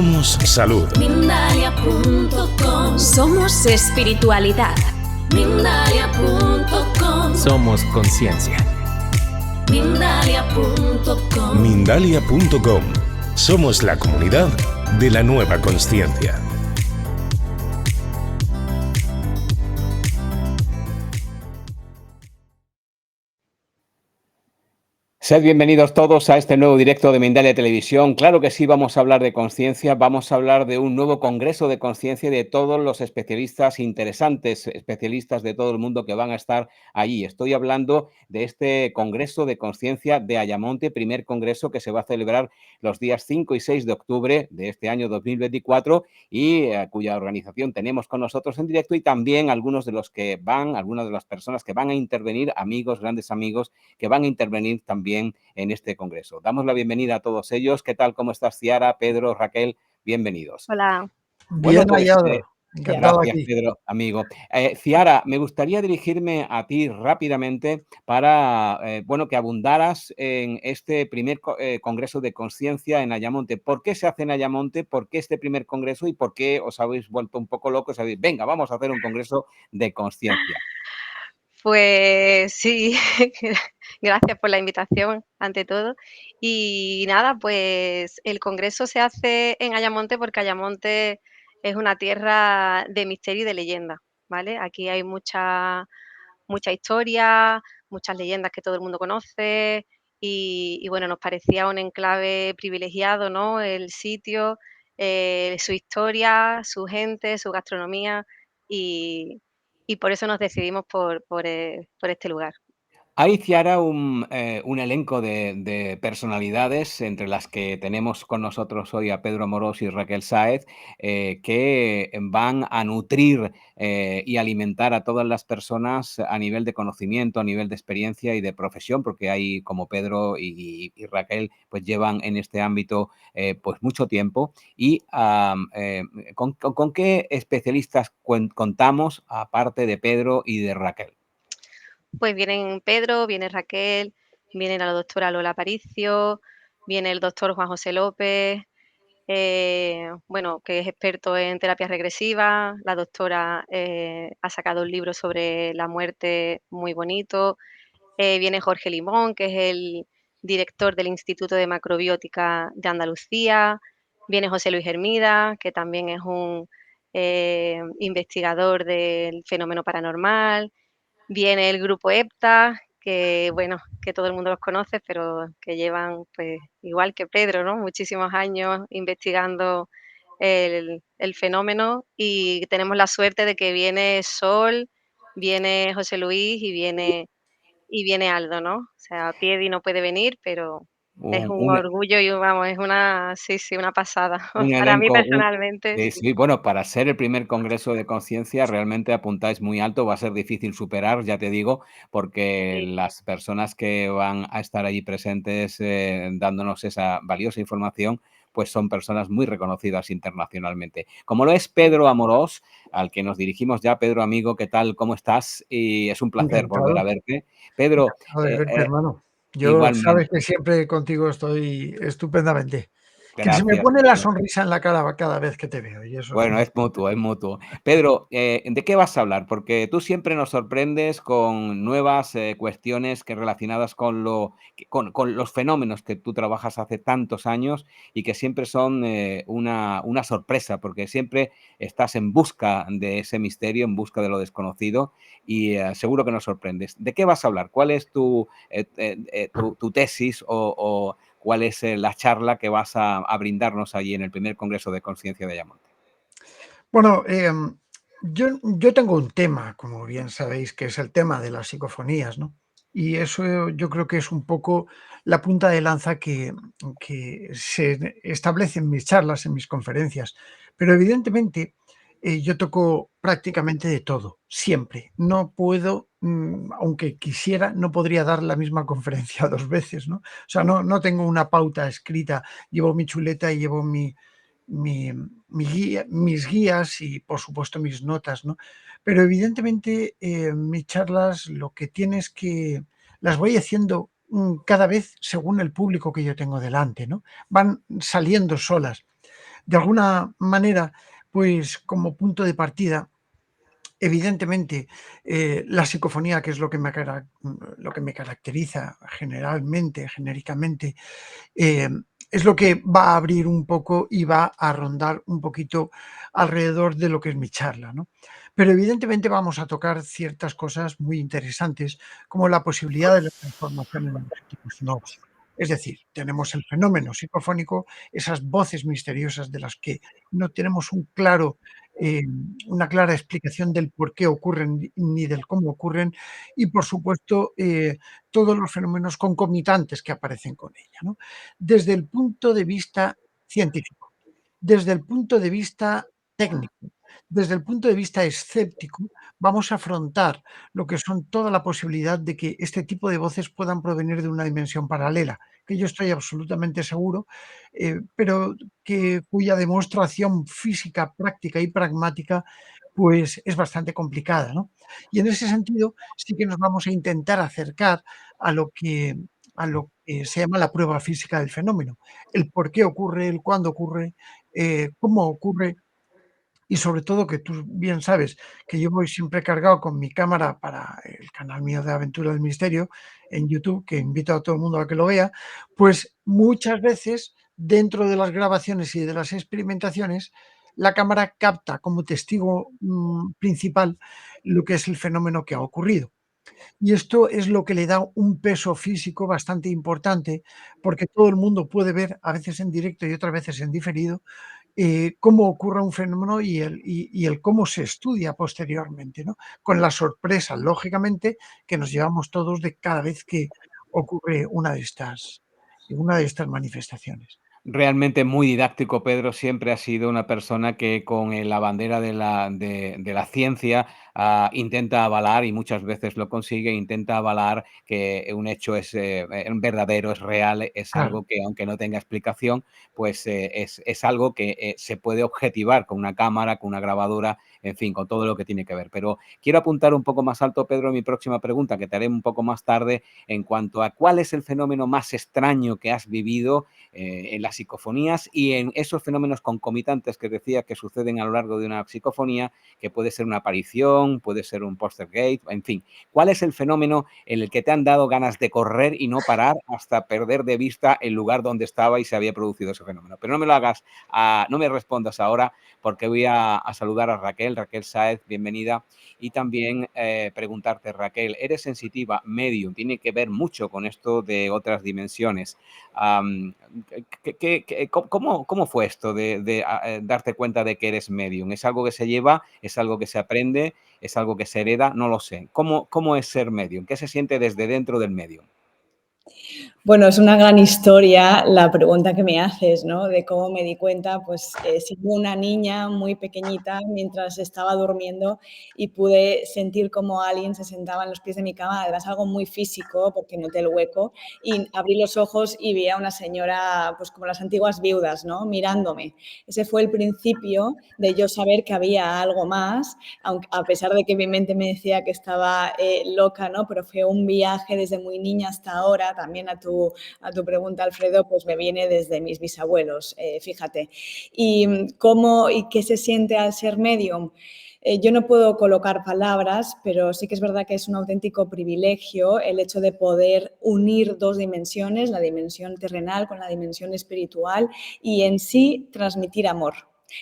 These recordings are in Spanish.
Somos salud. Mindalia.com. Somos espiritualidad. Mindalia.com. Somos conciencia. Mindalia.com. Mindalia.com. Somos la comunidad de la nueva consciencia. Sed bienvenidos todos a este nuevo directo de Mindalia Televisión. Claro que sí, vamos a hablar de conciencia, vamos a hablar de un nuevo congreso de conciencia y de todos los especialistas, interesantes especialistas de todo el mundo que van a estar allí. Estoy hablando de este congreso de conciencia de Ayamonte, primer congreso que se va a celebrar los días 5 y 6 de octubre de este año 2024 y cuya organización tenemos con nosotros en directo, y también algunas de las personas que van a intervenir, amigos, grandes amigos, que van a intervenir también en este congreso. Damos la bienvenida a todos ellos. ¿Qué tal? ¿Cómo estás, Ciara, Pedro, Raquel? Bienvenidos. Hola. Bueno, Bien pues, hallado. Encantado gracias, aquí. Pedro, amigo. Ciara, me gustaría dirigirme a ti rápidamente para, que abundaras en este primer congreso de conciencia en Ayamonte. ¿Por qué se hace en Ayamonte? ¿Por qué este primer congreso? ¿Y por qué os habéis vuelto un poco locos? Venga, vamos a hacer un congreso de conciencia. Pues sí, gracias por la invitación, ante todo. Y nada, pues el congreso se hace en Ayamonte porque Ayamonte es una tierra de misterio y de leyenda, ¿vale? Aquí hay mucha historia, muchas leyendas que todo el mundo conoce y bueno, nos parecía un enclave privilegiado, ¿no? El sitio, su historia, su gente, su gastronomía y, y por eso nos decidimos por este lugar. Hay, Ciara, un elenco de personalidades, entre las que tenemos con nosotros hoy a Pedro Amorós y Raquel Sáez, que van a nutrir y alimentar a todas las personas a nivel de conocimiento, a nivel de experiencia y de profesión, porque hay, como Pedro y Raquel, pues llevan en este ámbito pues mucho tiempo. Y ¿con qué especialistas contamos, aparte de Pedro y de Raquel? Pues vienen Pedro, viene Raquel, viene la doctora Lola Aparicio, viene el doctor Juan José López, bueno, que es experto en terapia regresiva. La doctora ha sacado un libro sobre la muerte muy bonito. Viene Jorge Limón, que es el director del Instituto de Macrobiótica de Andalucía. Viene José Luis Hermida, que también es un investigador del fenómeno paranormal. Viene el grupo EPTA, que bueno, que todo el mundo los conoce, pero que llevan, pues, igual que Pedro, ¿no? Muchísimos años investigando el fenómeno, y tenemos la suerte de que viene Sol, viene José Luis y viene Aldo, ¿no? O sea, Piedi no puede venir, pero es Un, un un- orgullo y vamos, es una, sí, sí, una pasada. Un Para mí elenco, personalmente, sí, sí. sí, bueno, para ser el primer congreso de conciencia realmente apuntáis muy alto, va a ser difícil superar, ya te digo, porque Sí. las personas que van a estar allí presentes, dándonos esa valiosa información, pues son personas muy reconocidas internacionalmente. Como lo es Pedro Amorós, al que nos dirigimos ya. Pedro, amigo, ¿qué tal? ¿Cómo estás? Y es un placer volver a Encantado, verte. Pedro, encantado de verte, hermano. Yo sabes igualmente, que siempre contigo estoy estupendamente. Que se me gracias. pone la sonrisa en la cara cada vez que te veo y eso es Bueno, muy... es mutuo, es mutuo. Pedro, ¿de qué vas a hablar? Porque tú siempre nos sorprendes con nuevas cuestiones que relacionadas con con los fenómenos que tú trabajas hace tantos años y que siempre son una sorpresa, porque siempre estás en busca de ese misterio, en busca de lo desconocido, y seguro que nos sorprendes. ¿De qué vas a hablar? ¿Cuál es tu tesis o cuál es la charla que vas a brindarnos allí en el primer Congreso de Conciencia de Ayamonte? Bueno, yo tengo un tema, como bien sabéis, que es el tema de las psicofonías, ¿no? Y eso yo creo que es un poco la punta de lanza que se establece en mis charlas, en mis conferencias. Pero evidentemente yo toco prácticamente de todo, siempre. No puedo, aunque quisiera, no podría dar la misma conferencia 2 veces, ¿no? O sea, no tengo una pauta escrita, llevo mi chuleta y llevo mi, mis guías y, por supuesto, mis notas, ¿no? Pero evidentemente mis charlas lo que tienes que las voy haciendo cada vez según el público que yo tengo delante, ¿no? Van saliendo solas. De alguna manera, pues como punto de partida, evidentemente, la psicofonía, que es lo que me caracteriza generalmente, genéricamente, eh, es lo que va a abrir un poco y va a rondar un poquito alrededor de lo que es mi charla, ¿no? Pero evidentemente vamos a tocar ciertas cosas muy interesantes, como la posibilidad de la transformación en objetivos no. Es decir, tenemos el fenómeno psicofónico, esas voces misteriosas de las que no tenemos eh, una clara explicación del por qué ocurren ni del cómo ocurren, y por supuesto todos los fenómenos concomitantes que aparecen con ella, ¿no? Desde el punto de vista científico, desde el punto de vista técnico, desde el punto de vista escéptico, vamos a afrontar lo que son toda la posibilidad de que este tipo de voces puedan provenir de una dimensión paralela, que yo estoy absolutamente seguro, pero cuya demostración física, práctica y pragmática, pues es bastante complicada, ¿no? Y en ese sentido sí que nos vamos a intentar acercar a lo que se llama la prueba física del fenómeno, el por qué ocurre, el cuándo ocurre, cómo ocurre y sobre todo que tú bien sabes que yo voy siempre cargado con mi cámara para el canal mío de Aventura del Misterio en YouTube, que invito a todo el mundo a que lo vea, pues muchas veces dentro de las grabaciones y de las experimentaciones, la cámara capta como testigo principal lo que es el fenómeno que ha ocurrido. Y esto es lo que le da un peso físico bastante importante, porque todo el mundo puede ver, a veces en directo y otras veces en diferido, cómo ocurre un fenómeno y el cómo se estudia posteriormente, ¿no? Con la sorpresa, lógicamente, que nos llevamos todos de cada vez que ocurre una de estas manifestaciones. Realmente muy didáctico, Pedro. Siempre ha sido una persona que con la bandera de la ciencia intenta avalar, y muchas veces lo consigue, intenta avalar que un hecho es verdadero, es real, es Claro. algo que aunque no tenga explicación, pues es algo que se puede objetivar con una cámara, con una grabadora, en fin, con todo lo que tiene que ver. Pero quiero apuntar un poco más alto, Pedro, mi próxima pregunta, que te haré un poco más tarde, en cuanto a cuál es el fenómeno más extraño que has vivido en las psicofonías y en esos fenómenos concomitantes que decía que suceden a lo largo de una psicofonía, que puede ser una aparición, puede ser un poltergeist, en fin. ¿Cuál es el fenómeno en el que te han dado ganas de correr y no parar hasta perder de vista el lugar donde estaba y se había producido ese fenómeno? Pero no me lo hagas, no me respondas ahora, porque voy a saludar a Raquel Sáez, bienvenida, y también preguntarte, Raquel, ¿eres sensitiva, medium? Tiene que ver mucho con esto de otras dimensiones. ¿Cómo fue esto de darte cuenta de que eres medium? ¿Es algo que se lleva? ¿Es algo que se aprende? ¿Es algo que se hereda? No lo sé. ¿Cómo es ser medium? ¿Qué se siente desde dentro del medium? Bueno, es una gran historia la pregunta que me haces, ¿no? De cómo me di cuenta, pues siendo una niña muy pequeñita mientras estaba durmiendo y pude sentir como alguien se sentaba en los pies de mi cama, además algo muy físico porque noté el hueco, y abrí los ojos y vi a una señora, pues como las antiguas viudas, ¿no? Mirándome. Ese fue el principio de yo saber que había algo más, aunque, a pesar de que mi mente me decía que estaba loca, ¿no? Pero fue un viaje desde muy niña hasta ahora, también a tu pregunta, Alfredo, pues me viene desde mis bisabuelos, fíjate. ¿Y qué se siente al ser medium? Yo no puedo colocar palabras, pero sí que es verdad que es un auténtico privilegio el hecho de poder unir dos dimensiones, la dimensión terrenal con la dimensión espiritual, y en sí transmitir amor.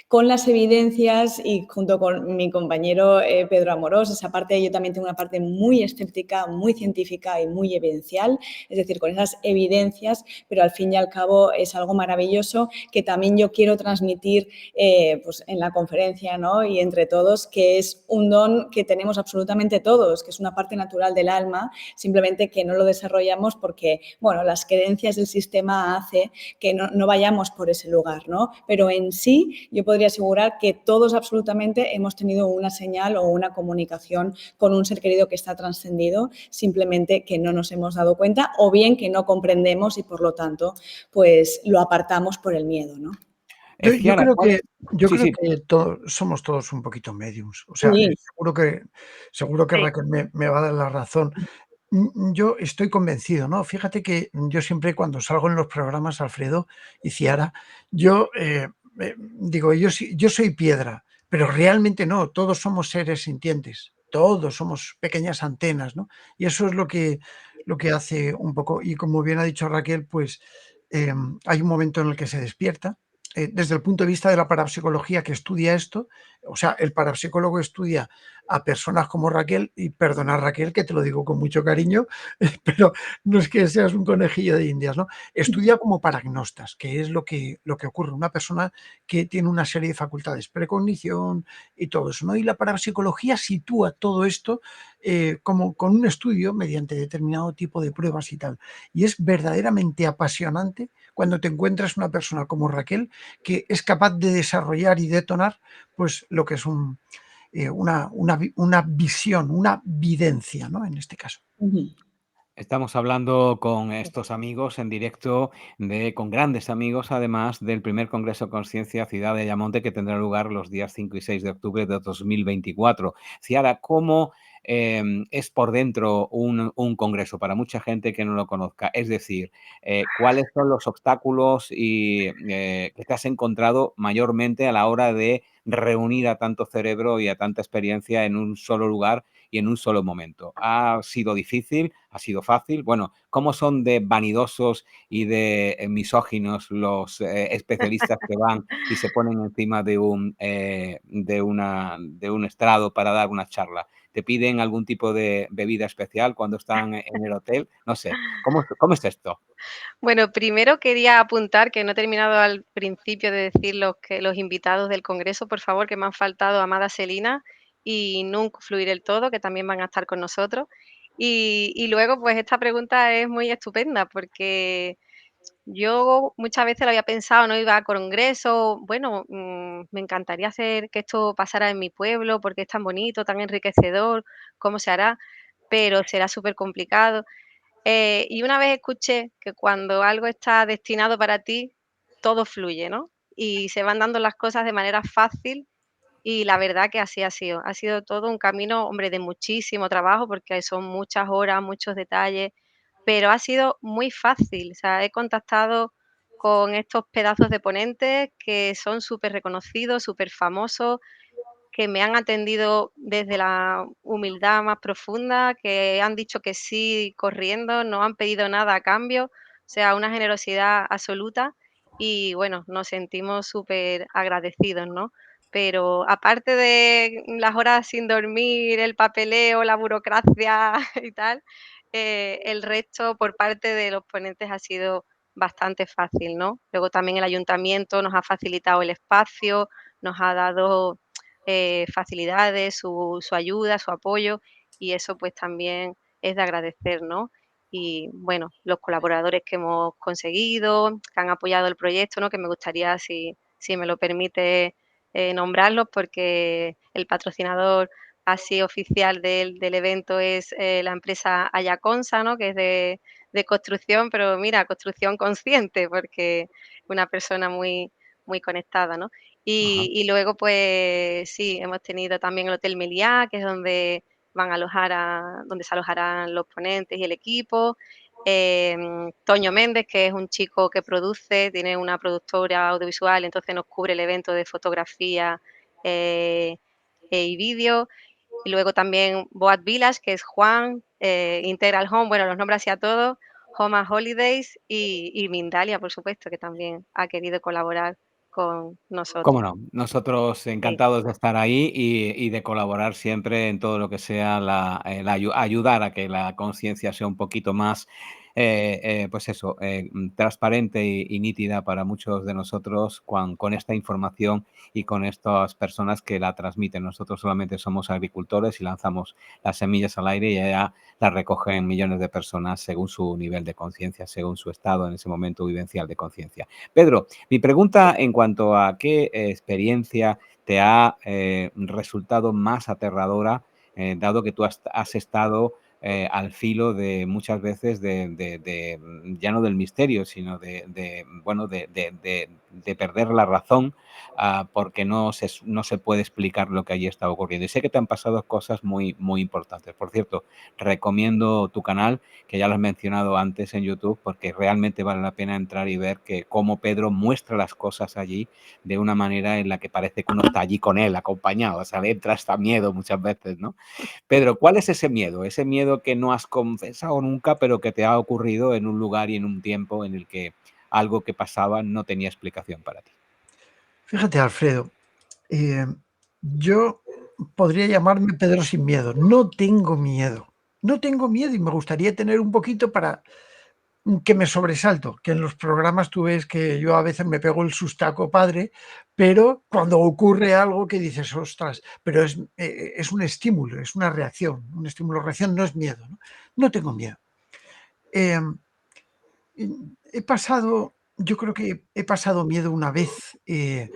Con las evidencias y junto con mi compañero Pedro Amorós, esa parte, yo también tengo una parte muy escéptica, muy científica y muy evidencial, es decir, con esas evidencias, pero al fin y al cabo es algo maravilloso que también yo quiero transmitir pues en la conferencia, ¿no? Y entre todos, que es un don que tenemos absolutamente todos, que es una parte natural del alma, simplemente que no lo desarrollamos porque, bueno, las creencias del sistema hace que no vayamos por ese lugar, ¿no? Pero en sí, yo podría asegurar que todos absolutamente hemos tenido una señal o una comunicación con un ser querido que está trascendido, simplemente que no nos hemos dado cuenta o bien que no comprendemos y por lo tanto pues lo apartamos por el miedo, ¿no? Yo Ciara, creo ¿cuál que es? Sí, sí. somos todos un poquito mediums. O sea, Sí, seguro que sí. Raquel me va a dar la razón. Yo estoy convencido, ¿no? Fíjate que yo siempre cuando salgo en los programas, Alfredo y Ciara, yo digo, yo soy piedra, pero realmente no, todos somos seres sintientes, todos somos pequeñas antenas, ¿no? Y eso es lo que hace un poco, y como bien ha dicho Raquel, pues hay un momento en el que se despierta. Desde el punto de vista de la parapsicología que estudia esto, o sea, el parapsicólogo estudia a personas como Raquel, y perdona Raquel, que te lo digo con mucho cariño, pero no es que seas un conejillo de indias, ¿no? Estudia como paragnostas, que es lo que ocurre. Una persona que tiene una serie de facultades, precognición y todo eso, ¿no? Y la parapsicología sitúa todo esto como con un estudio mediante determinado tipo de pruebas y tal. Y es verdaderamente apasionante cuando te encuentras una persona como Raquel que es capaz de desarrollar y detonar pues lo que es una visión, una videncia, ¿no? En este caso. Estamos hablando con estos amigos en directo, con grandes amigos, además del primer Congreso Conciencia Ciudad de Ayamonte, que tendrá lugar los días 5 y 6 de octubre de 2024. Ciara, ¿cómo es por dentro un congreso para mucha gente que no lo conozca? Es decir, ¿cuáles son los obstáculos que te has encontrado mayormente a la hora de reunir a tanto cerebro y a tanta experiencia en un solo lugar y en un solo momento? ¿Ha sido difícil? ¿Ha sido fácil? Bueno, ¿cómo son de vanidosos y de misóginos los especialistas que van y se ponen encima de un estrado para dar una charla? ¿Te piden algún tipo de bebida especial cuando están en el hotel? No sé, ¿cómo es esto? Bueno, primero quería apuntar que no he terminado al principio de decir los invitados del congreso, por favor, que me han faltado Amada Celina y Nunc Fluir el Todo, que también van a estar con nosotros. Y luego, pues esta pregunta es muy estupenda porque yo muchas veces lo había pensado, no iba a congreso, bueno, me encantaría hacer que esto pasara en mi pueblo porque es tan bonito, tan enriquecedor, ¿cómo se hará? Pero será súper complicado. Y una vez escuché que cuando algo está destinado para ti, todo fluye, ¿no? Y se van dando las cosas de manera fácil y la verdad que así ha sido. Ha sido todo un camino, hombre, de muchísimo trabajo porque son muchas horas, muchos detalles, pero ha sido muy fácil. O sea, he contactado con estos pedazos de ponentes que son súper reconocidos, súper famosos, que me han atendido desde la humildad más profunda, que han dicho que sí corriendo, no han pedido nada a cambio, o sea, una generosidad absoluta y bueno, nos sentimos súper agradecidos, ¿no? Pero aparte de las horas sin dormir, el papeleo, la burocracia y tal, el resto por parte de los ponentes ha sido bastante fácil, ¿no? Luego también el ayuntamiento nos ha facilitado el espacio, nos ha dado facilidades, su ayuda, su apoyo y eso pues también es de agradecer, ¿no? Y bueno, los colaboradores que hemos conseguido, que han apoyado el proyecto, ¿no? Que me gustaría, si me lo permite, nombrarlos porque el patrocinador así oficial del evento es la empresa Ayaconsa, ¿no? Que es de construcción, pero mira, construcción consciente, porque una persona muy conectada, ¿no? Ajá. Y luego, pues sí, hemos tenido también el Hotel Meliá, que es donde donde se alojarán los ponentes y el equipo. Toño Méndez, que es un chico que produce, tiene una productora audiovisual, entonces nos cubre el evento de fotografía eh, y vídeo. Y luego también Boat Village, que es Juan, Integral Home, bueno, los nombres así a todos, Home and Holidays y Mindalia, por supuesto, que también ha querido colaborar con Cómo nosotros. no, nosotros Sí. encantados de estar ahí y de colaborar siempre en todo lo que sea ayudar a que la conciencia sea un poquito más, pues eso, transparente y nítida para muchos de nosotros con esta información y con estas personas que la transmiten. Nosotros solamente somos agricultores y lanzamos las semillas al aire y allá las recogen millones de personas según su nivel de conciencia, según su estado en ese momento vivencial de conciencia. Pedro, mi pregunta en cuanto a qué experiencia te ha resultado más aterradora, dado que tú has estado al filo de muchas veces ya no del misterio, sino bueno, de perder la razón, porque no se puede explicar lo que allí está ocurriendo. Y sé que te han pasado cosas muy, muy importantes. Por cierto, recomiendo tu canal, que ya lo has mencionado antes en YouTube, porque realmente vale la pena entrar y ver cómo Pedro muestra las cosas allí de una manera en la que parece que uno está allí con él, acompañado. O sea, le entra hasta miedo muchas veces, ¿no? Pedro, ¿cuál es ese miedo? Ese miedo que no has confesado nunca, pero que te ha ocurrido en un lugar y en un tiempo en el que algo que pasaba no tenía explicación para ti. Fíjate, Alfredo, eh, yo podría llamarme Pedro sin miedo. No tengo miedo. No tengo miedo y me gustaría tener un poquito para que me sobresalto, que en los programas tú ves que yo a veces me pego el sustaco padre, pero cuando ocurre algo que dices, ostras, pero es un estímulo, es una reacción, un estímulo-reacción, no es miedo, ¿no? No tengo miedo. Eh, He pasado, yo creo que he pasado miedo una vez, eh,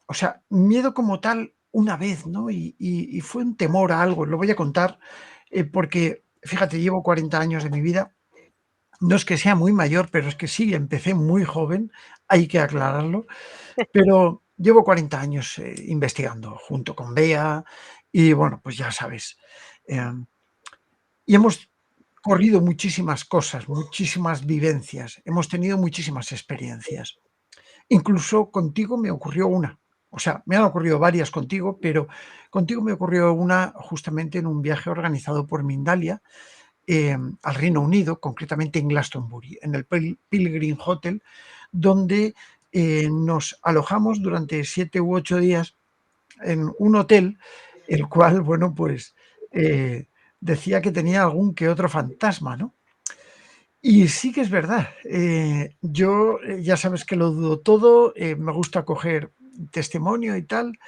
o sea, miedo como tal una vez, ¿no? Y fue un temor a algo, lo voy a contar, porque, fíjate, llevo 40 años de mi vida. No es que sea muy mayor, pero es que sí, empecé muy joven, hay que aclararlo, pero llevo 40 años, investigando junto con Bea y bueno, pues ya sabes, em, y hemos corrido muchísimas cosas, muchísimas vivencias, hemos tenido muchísimas experiencias. Incluso contigo me ocurrió una, o sea, me han ocurrido varias contigo, pero contigo me ocurrió una justamente en un viaje organizado por Mindalia, al Reino Unido, concretamente en Glastonbury, en el Pilgrim Hotel, donde nos alojamos durante 7 u 8 días en un hotel, el cual, bueno, pues decía que tenía algún que otro fantasma, ¿no? Y sí que es verdad, yo ya sabes que lo dudo todo, me gusta coger testimonio y tal,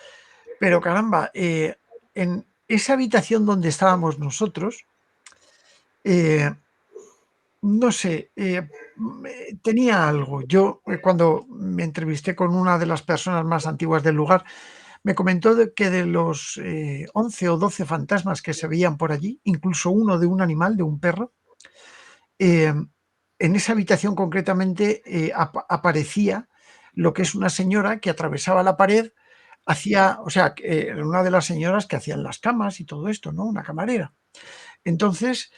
pero caramba, en esa habitación donde estábamos nosotros, eh, no sé, tenía algo. Yo, cuando me entrevisté con una de las personas más antiguas del lugar, me comentó que de los 11 o 12 fantasmas que se veían por allí, incluso uno de un animal, de un perro, eh, en esa habitación concretamente aparecía lo que es una señora que atravesaba la pared, hacía, o sea, una de las señoras que hacían las camas y todo esto, ¿no? Una camarera. Entonces,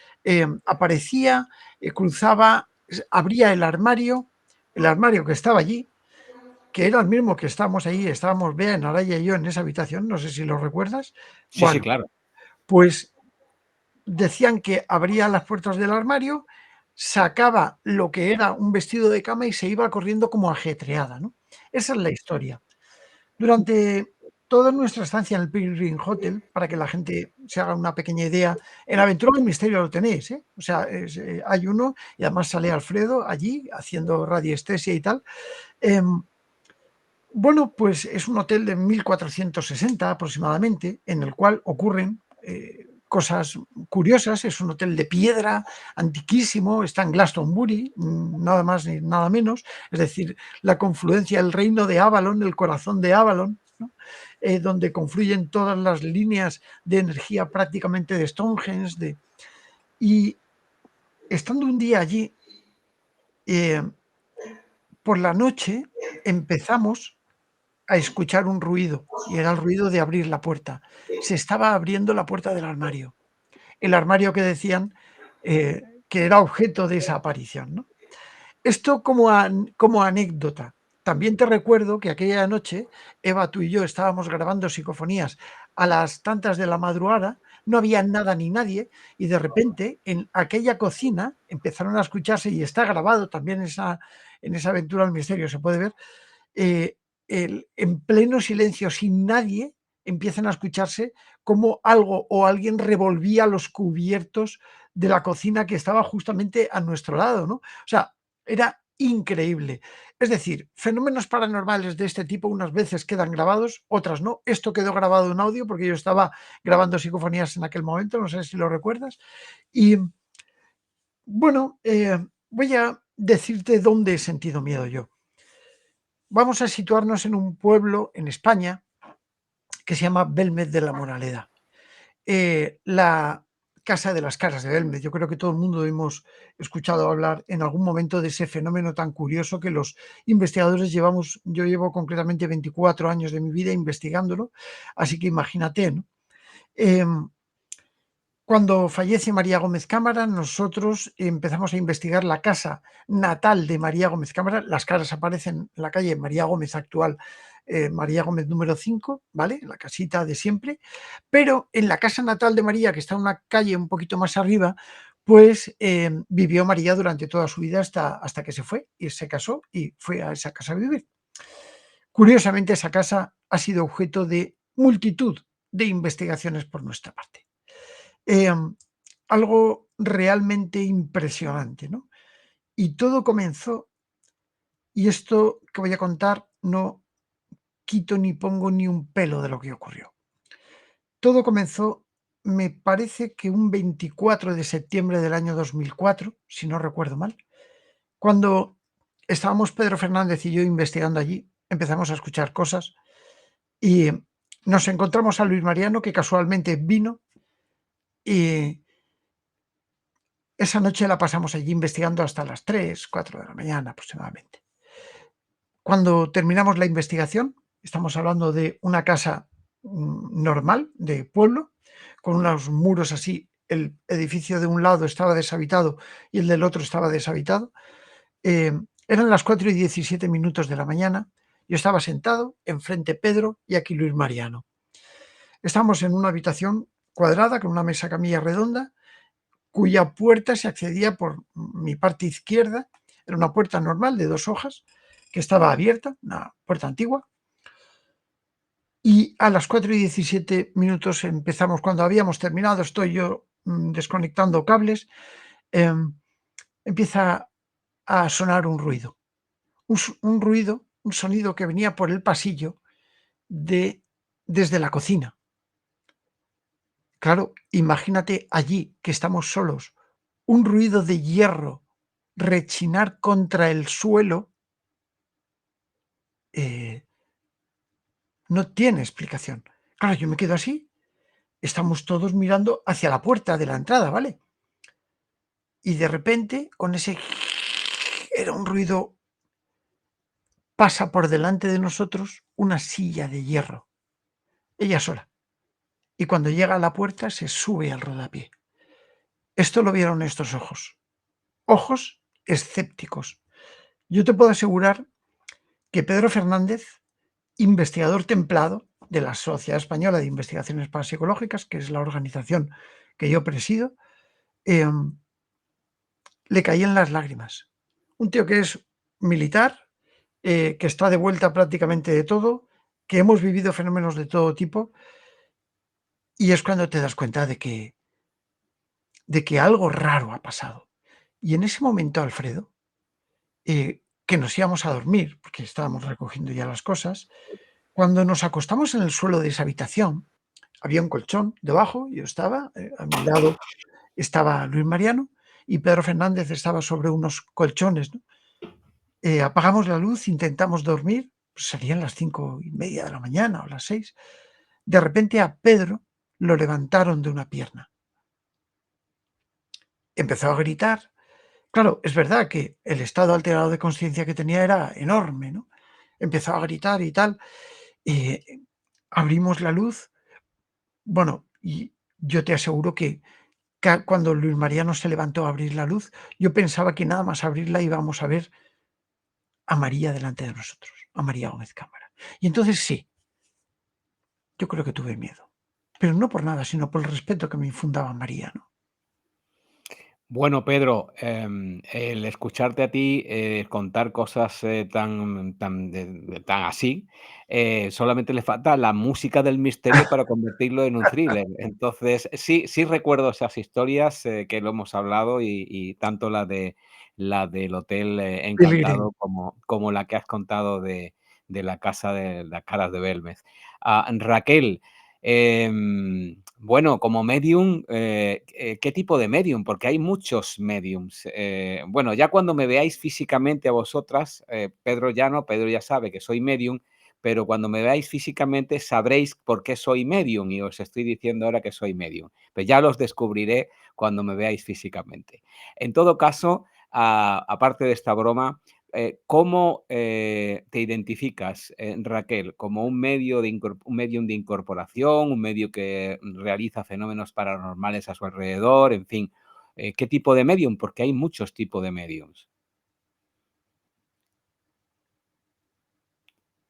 aparecía, cruzaba, abría el armario que estaba allí, que era el mismo que estábamos ahí, estábamos Bea, Naraya y yo en esa habitación, no sé si lo recuerdas. Sí, sí, Bueno, claro. pues decían que abría las puertas del armario, sacaba lo que era un vestido de cama y se iba corriendo como ajetreada, ¿no? Esa es la historia. Durante toda nuestra estancia en el Pilgrim Hotel, para que la gente se haga una pequeña idea, en Aventura del Misterio lo tenéis, ¿eh? O sea, hay uno y además sale Alfredo allí haciendo radiestesia y tal. Bueno, pues es un hotel de 1460 aproximadamente, en el cual ocurren cosas curiosas. Es un hotel de piedra, antiquísimo, está en Glastonbury, nada más ni nada menos, es decir, la confluencia del reino de Avalon, el corazón de Avalon, ¿no? Donde confluyen todas las líneas de energía prácticamente de Stonehenge. Y estando un día allí, eh, por la noche empezamos a escuchar un ruido, y era el ruido de abrir la puerta. Se estaba abriendo la puerta del armario, el armario que decían que era objeto de esa aparición, ¿no? Esto como anécdota. También te recuerdo que aquella noche, Eva, tú y yo estábamos grabando psicofonías a las tantas de la madrugada, no había nada ni nadie, y de repente en aquella cocina empezaron a escucharse, y está grabado también en esa aventura al misterio, se puede ver, eh, en pleno silencio, sin nadie, empiezan a escucharse como algo o alguien revolvía los cubiertos de la cocina que estaba justamente a nuestro lado, ¿no? O sea, era increíble. Es decir, fenómenos paranormales de este tipo unas veces quedan grabados, otras no. Esto quedó grabado en audio porque yo estaba grabando psicofonías en aquel momento, no sé si lo recuerdas. Y bueno, voy a decirte dónde he sentido miedo yo. Vamos a situarnos en un pueblo en España que se llama Belmez de la Moraleda. La Casa de las Caras de Belmez. Yo creo que todo el mundo hemos escuchado hablar en algún momento de ese fenómeno tan curioso que los investigadores llevamos. Yo llevo concretamente 24 años de mi vida investigándolo, así que imagínate, ¿no? Cuando fallece María Gómez Cámara, nosotros empezamos a investigar la casa natal de María Gómez Cámara. Las caras aparecen en la calle María Gómez actual, María Gómez número 5, ¿vale? La casita de siempre. Pero en la casa natal de María, que está en una calle un poquito más arriba, pues vivió María durante toda su vida hasta que se fue y se casó y fue a esa casa a vivir. Curiosamente, esa casa ha sido objeto de multitud de investigaciones por nuestra parte. Algo realmente impresionante, ¿no? Y todo comenzó, y esto que voy a contar no quito ni pongo ni un pelo de lo que ocurrió. Todo comenzó, me parece que un 24 de septiembre del año 2004, si no recuerdo mal, cuando estábamos Pedro Fernández y yo investigando allí, empezamos a escuchar cosas y nos encontramos a Luis Mariano, que casualmente vino, y esa noche la pasamos allí investigando hasta las 3, 4 de la mañana aproximadamente. Cuando terminamos la investigación, estamos hablando de una casa normal, de pueblo, con unos muros así. El edificio de un lado estaba deshabitado y el del otro estaba deshabitado. Eran las 4:17 de la mañana. Yo estaba sentado, enfrente Pedro y aquí Luis Mariano. Estábamos en una habitación cuadrada con una mesa camilla redonda, cuya puerta se accedía por mi parte izquierda. Era una puerta normal de 2 hojas que estaba abierta, una puerta antigua. Y a las 4:17 empezamos, cuando habíamos terminado, estoy yo desconectando cables, empieza a sonar un ruido. Un ruido, un sonido que venía por el pasillo desde la cocina. Claro, imagínate allí que estamos solos, un ruido de hierro rechinar contra el suelo, no tiene explicación. Claro, yo me quedo así, estamos todos mirando hacia la puerta de la entrada, ¿vale? Y de repente, con ese era un ruido, pasa por delante de nosotros una silla de hierro, ella sola. Y cuando llega a la puerta se sube al rodapié. Esto lo vieron estos ojos escépticos. Yo te puedo asegurar que Pedro Fernández, investigador templado de la Sociedad Española de Investigaciones Parapsicológicas, que es la organización que yo presido, le caían las lágrimas. Un tío que es militar, que está de vuelta prácticamente de todo, que hemos vivido fenómenos de todo tipo, y es cuando te das cuenta de que algo raro ha pasado. Y en ese momento, Alfredo, que nos íbamos a dormir, porque estábamos recogiendo ya las cosas, cuando nos acostamos en el suelo de esa habitación, había un colchón debajo, yo estaba, a mi lado estaba Luis Mariano y Pedro Fernández estaba sobre unos colchones, ¿no? Apagamos la luz, intentamos dormir, pues salían las 5:30 de la mañana o las 6. De repente a Pedro lo levantaron de una pierna. Empezó a gritar. Claro, es verdad que el estado alterado de conciencia que tenía era enorme, ¿no? Empezó a gritar y tal. Abrimos la luz. Bueno, y yo te aseguro que cuando Luis Mariano se levantó a abrir la luz, yo pensaba que nada más abrirla íbamos a ver a María delante de nosotros, a María Gómez Cámara. Y entonces sí, yo creo que tuve miedo, pero no por nada, sino por el respeto que me infundaba María, ¿no? Bueno, Pedro, el escucharte a ti contar cosas tan así, solamente le falta la música del misterio para convertirlo en un thriller. Entonces, sí recuerdo esas historias que lo hemos hablado y tanto la del Hotel Pilgrim. Encantado como la que has contado de la casa de las Caras de Belmez. Raquel, bueno, como medium, ¿qué tipo de medium? Porque hay muchos mediums. Bueno, ya cuando me veáis físicamente a vosotras, Pedro ya no, Pedro ya sabe que soy medium, pero cuando me veáis físicamente sabréis por qué soy medium y os estoy diciendo ahora que soy medium. Pero ya los descubriré cuando me veáis físicamente. En todo caso, aparte de esta broma, ¿cómo te identificas, Raquel? ¿Como un un medium de incorporación, un medio que realiza fenómenos paranormales a su alrededor, en fin? ¿Qué tipo de medium? Porque hay muchos tipos de mediums.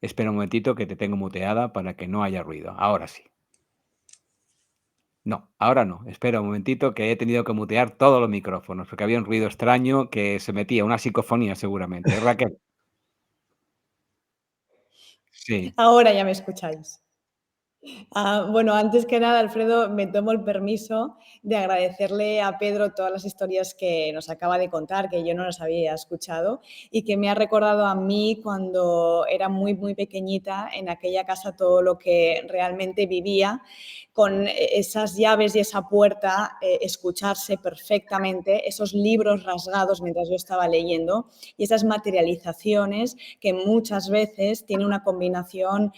Espera un momentito que te tengo muteada para que no haya ruido. Ahora sí. No, ahora no. Espera un momentito que he tenido que mutear todos los micrófonos porque había un ruido extraño que se metía, una psicofonía seguramente. Raquel. Sí. Ahora ya me escucháis. Bueno, antes que nada, Alfredo, me tomo el permiso de agradecerle a Pedro todas las historias que nos acaba de contar, que yo no las había escuchado y que me ha recordado a mí cuando era muy, muy pequeñita en aquella casa todo lo que realmente vivía con esas llaves y esa puerta, escucharse perfectamente, esos libros rasgados mientras yo estaba leyendo y esas materializaciones que muchas veces tienen una combinación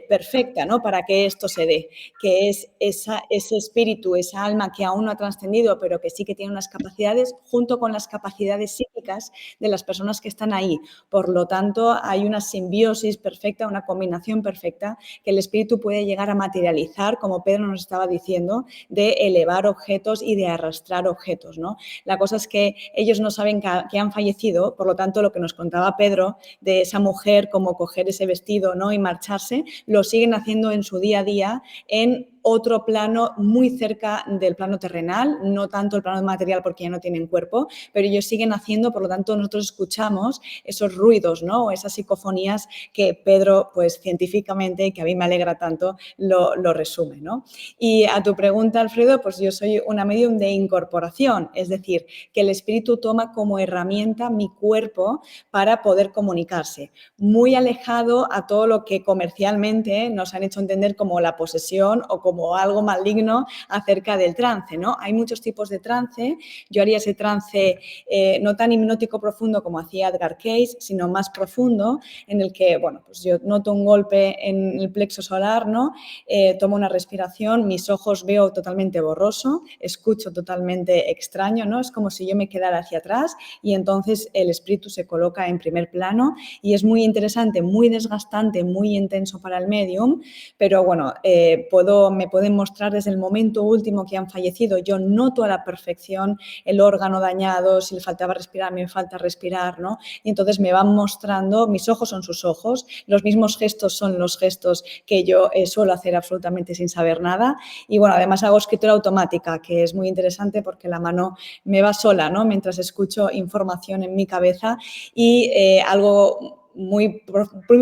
perfecta, ¿no? Para que esto se dé, que es ese espíritu, esa alma que aún no ha trascendido, pero que sí que tiene unas capacidades junto con las capacidades psíquicas de las personas que están ahí. Por lo tanto, hay una simbiosis perfecta, una combinación perfecta que el espíritu puede llegar a materializar, como Pedro nos estaba diciendo, de elevar objetos y de arrastrar objetos, ¿no? La cosa es que ellos no saben que han fallecido, por lo tanto, lo que nos contaba Pedro de esa mujer, como coger ese vestido, ¿no? Y marcharse, lo siguen haciendo en su día a día en otro plano muy cerca del plano terrenal, no tanto el plano material porque ya no tienen cuerpo, pero ellos siguen haciendo, por lo tanto nosotros escuchamos esos ruidos, ¿no? O esas psicofonías que Pedro, pues científicamente, y que a mí me alegra tanto, lo resume, ¿no? Y a tu pregunta, Alfredo, pues yo soy una medium de incorporación, es decir, que el espíritu toma como herramienta mi cuerpo para poder comunicarse, muy alejado a todo lo que comercialmente nos han hecho entender como la posesión o como algo maligno acerca del trance, ¿no? Hay muchos tipos de trance. Yo haría ese trance no tan hipnótico profundo como hacía Edgar Cayce, sino más profundo, en el que, bueno, pues yo noto un golpe en el plexo solar, ¿no? Tomo una respiración, mis ojos veo totalmente borroso, escucho totalmente extraño, ¿no? Es como si yo me quedara hacia atrás y entonces el espíritu se coloca en primer plano y es muy interesante, muy desgastante, muy intenso para el medium, pero bueno, me pueden mostrar desde el momento último que han fallecido. Yo noto a la perfección el órgano dañado, si le faltaba respirar, me falta respirar, ¿no? Y entonces me van mostrando, mis ojos son sus ojos, los mismos gestos son los gestos que yo suelo hacer absolutamente sin saber nada. Y bueno, además hago escritura automática, que es muy interesante porque la mano me va sola, ¿no? Mientras escucho información en mi cabeza y algo muy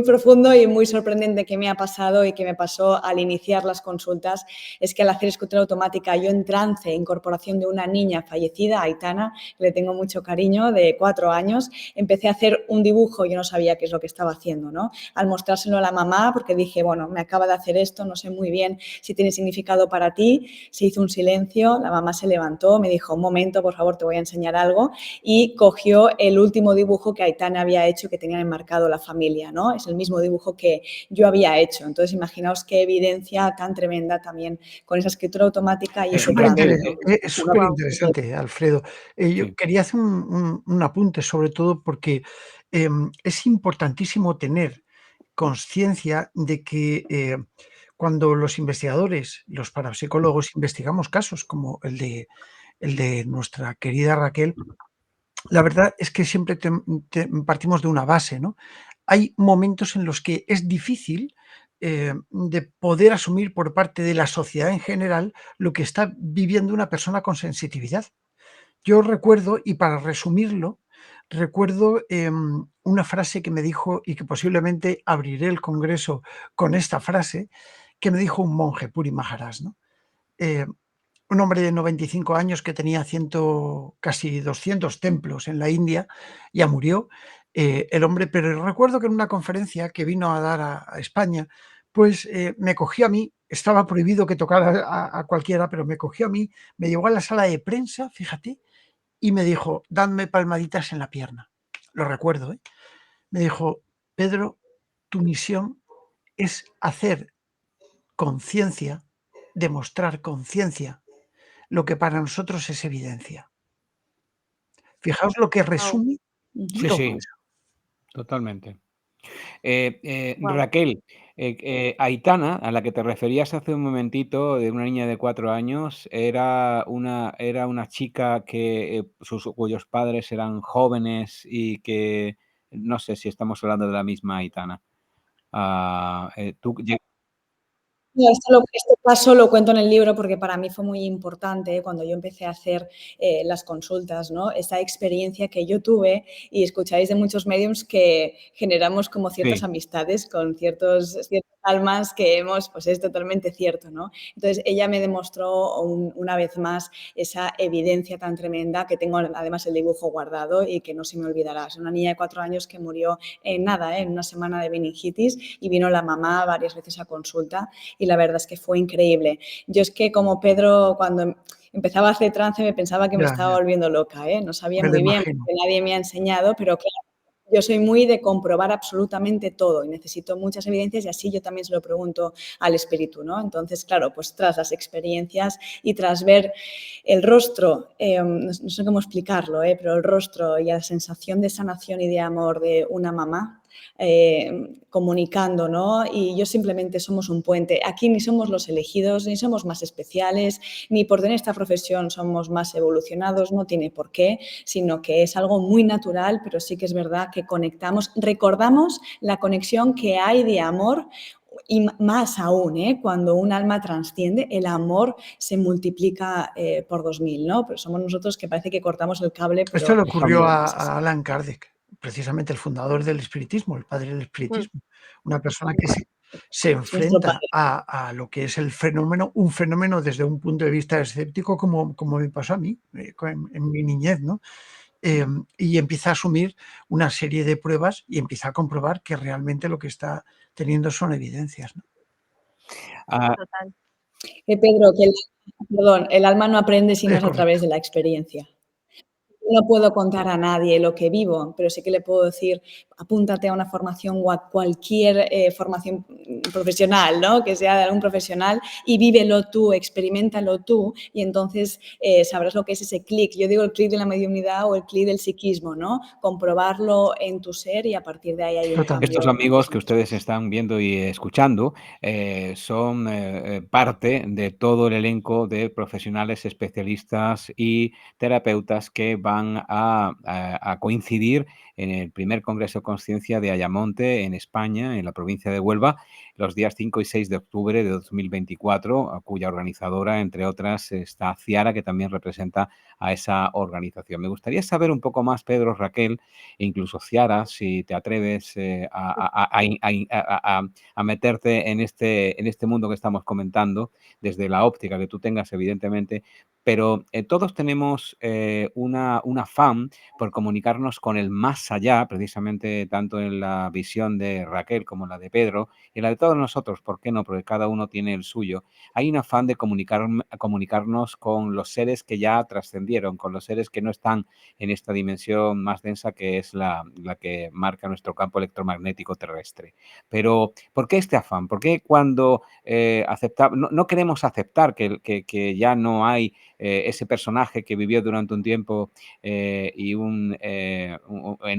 profundo y muy sorprendente que me ha pasado y que me pasó al iniciar las consultas es que al hacer escritura automática yo en trance, incorporación de una niña fallecida, Aitana, que le tengo mucho cariño, de 4 años, empecé a hacer un dibujo, yo no sabía qué es lo que estaba haciendo, ¿no? Al mostrárselo a la mamá, porque dije, bueno, me acaba de hacer esto, no sé muy bien si tiene significado para ti, se hizo un silencio, la mamá se levantó, me dijo, un momento, por favor, te voy a enseñar algo, y cogió el último dibujo que Aitana había hecho, que tenían enmarcado la familia, ¿no? Es el mismo dibujo que yo había hecho. Entonces, imaginaos qué evidencia tan tremenda también con esa escritura automática y Es ese súper trance. Guau. interesante, Alfredo. Yo Sí. quería hacer un apunte, sobre todo porque es importantísimo tener conciencia de que cuando los investigadores, los parapsicólogos, investigamos casos como el de nuestra querida Raquel, la verdad es que siempre partimos de una base, ¿no? Hay momentos en los que es difícil de poder asumir por parte de la sociedad en general lo que está viviendo una persona con sensitividad. Yo recuerdo, y para resumirlo, recuerdo una frase que me dijo, y que posiblemente abriré el congreso con esta frase, que me dijo un monje, Puri Maharaj, ¿no? Eh, un hombre de 95 años que tenía casi 200 templos en la India, ya murió el hombre, pero recuerdo que en una conferencia que vino a dar a España, pues me cogió a mí, estaba prohibido que tocara a cualquiera, pero me cogió a mí, me llevó a la sala de prensa, fíjate, y me dijo, dadme palmaditas en la pierna. Lo recuerdo, ¿eh? Me dijo, Pedro, tu misión es hacer conciencia, demostrar conciencia, lo que para nosotros es evidencia. Fijaos lo que Guau, resume Sí, Ujú. todo sí, eso. totalmente. guau. Raquel, Aitana, a la que te referías hace un momentito, de una niña de 4 años, era una chica cuyos padres eran jóvenes y que no sé si estamos hablando de la misma Aitana. Tú No, este paso lo cuento en el libro porque para mí fue muy importante cuando yo empecé a hacer las consultas, ¿no? Esa experiencia que yo tuve y escucháis de muchos mediums que generamos como ciertas sí, amistades con ciertas almas que hemos, pues es totalmente cierto, ¿no? Entonces ella me demostró una vez más esa evidencia tan tremenda que tengo además el dibujo guardado y que no se me olvidará. Es una niña de 4 años que murió en nada, en una semana de meningitis y vino la mamá varias veces a consulta y la verdad es que fue increíble. Yo es que como Pedro, cuando empezaba a hacer trance me pensaba que me Ya, estaba ya, volviendo loca, ¿eh? No sabía me lo muy bien imagino. porque nadie me ha enseñado, pero claro, yo soy muy de comprobar absolutamente todo y necesito muchas evidencias y así yo también se lo pregunto al espíritu, ¿no? Entonces, claro, pues tras las experiencias y tras ver el rostro, no sé cómo explicarlo, pero el rostro y la sensación de sanación y de amor de una mamá, comunicando, ¿no? Y yo simplemente somos un puente. Aquí ni somos los elegidos, ni somos más especiales, ni por tener esta profesión somos más evolucionados, no tiene por qué, sino que es algo muy natural, pero sí que es verdad que conectamos, recordamos la conexión que hay de amor y más aún, cuando un alma trasciende, el amor se multiplica por 2000, ¿no? Pero somos nosotros que parece que cortamos el cable, Esto le ocurrió pero no es así. a Alan Kardec, precisamente el fundador del espiritismo, el padre del Mm, espiritismo, una persona que se Es nuestro enfrenta padre. a lo que es el fenómeno, un fenómeno desde un punto de vista escéptico, como me pasó a mí en mi niñez, ¿no? Y empieza a asumir una serie de pruebas y empieza a comprobar que realmente lo que está teniendo son evidencias, ¿no? ah, total. Pedro, perdón, el alma no aprende si no Es es a través correcto. de la experiencia. No puedo contar a nadie lo que vivo, pero sí que le puedo decir, apúntate a una formación o a cualquier formación profesional, ¿no? Que sea de algún profesional y vívelo tú, experimentalo tú y entonces sabrás lo que es ese clic. Yo digo el clic de la mediunidad o el clic del psiquismo, ¿no? Comprobarlo en tu ser y a partir de ahí hay un Totalmente. Estos cambio amigos que mucho ustedes más. están viendo y escuchando son parte de todo el elenco de profesionales, especialistas y terapeutas que van a coincidir en el primer Congreso Conciencia de Ayamonte en España, en la provincia de Huelva, los días 5 y 6 de octubre de 2024, a cuya organizadora, entre otras, está Ciara, que también representa a esa organización. Me gustaría saber un poco más, Pedro, Raquel, e incluso Ciara, si te atreves a meterte en este mundo que estamos comentando, desde la óptica que tú tengas, evidentemente, pero todos tenemos un afán por comunicarnos con el más allá, precisamente tanto en la visión de Raquel como en la de Pedro, y en la de todos nosotros, ¿por qué no? Porque cada uno tiene el suyo. Hay un afán de comunicarnos con los seres que ya trascendieron, con los seres que no están en esta dimensión más densa que es la que marca nuestro campo electromagnético terrestre. Pero, ¿por qué este afán? ¿Por qué cuando no queremos aceptar que ya no hay ese personaje que vivió durante un tiempo en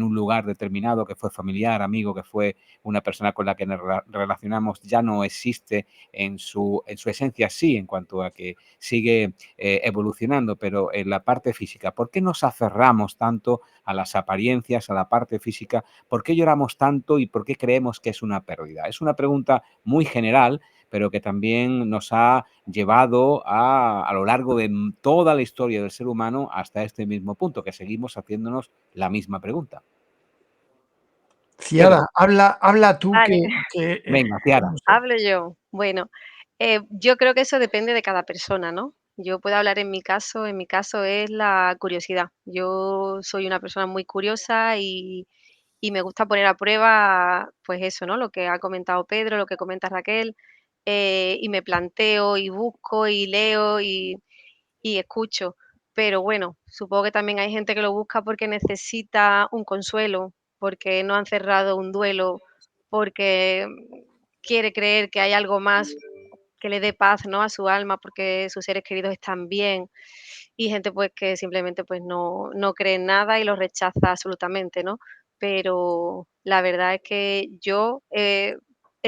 un lugar determinado, que fue familiar, amigo, que fue una persona con la que nos relacionamos, ya no existe en su esencia, sí, en cuanto a que sigue evolucionando, pero en la parte física? ¿Por qué nos aferramos tanto a las apariencias, a la parte física? ¿Por qué lloramos tanto y por qué creemos que es una pérdida? Es una pregunta muy general, pero que también nos ha llevado a lo largo de toda la historia del ser humano hasta este mismo punto, que seguimos haciéndonos la misma pregunta. Ciara, Pedro, habla tú Vale, que, venga, Ciara. no sé. hablo yo. Bueno, yo creo que eso depende de cada persona, ¿no? Yo puedo hablar en mi caso es la curiosidad. Yo soy una persona muy curiosa y me gusta poner a prueba, pues eso, ¿no? Lo que ha comentado Pedro, lo que comenta Raquel, y me planteo y busco y leo y escucho. Pero bueno, supongo que también hay gente que lo busca porque necesita un consuelo, porque no han cerrado un duelo, porque quiere creer que hay algo más que le dé paz, ¿no?, a su alma, porque sus seres queridos están bien, y gente, pues, que simplemente, pues, no cree en nada y lo rechaza absolutamente, ¿no? Pero la verdad es que yo, he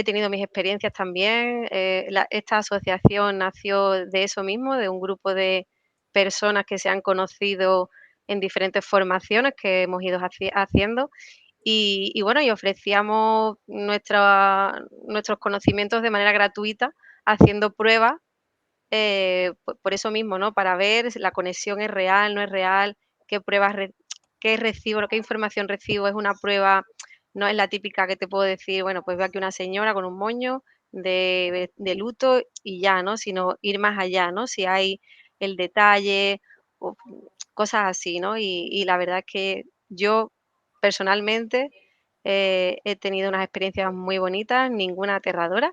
tenido mis experiencias también, esta asociación nació de eso mismo, de un grupo de personas que se han conocido en diferentes formaciones que hemos ido haciendo, y bueno, y ofrecíamos nuestros conocimientos de manera gratuita, haciendo pruebas, por eso mismo, ¿no? Para ver si la conexión es real, no es real, qué pruebas qué recibo, qué información recibo, es una prueba, no es la típica que te puedo decir, bueno, pues veo aquí una señora con un moño de luto y ya, ¿no? Sino ir más allá, ¿no? Si hay el detalle o cosas así, ¿no? Y la verdad es que yo personalmente he tenido unas experiencias muy bonitas, ninguna aterradora.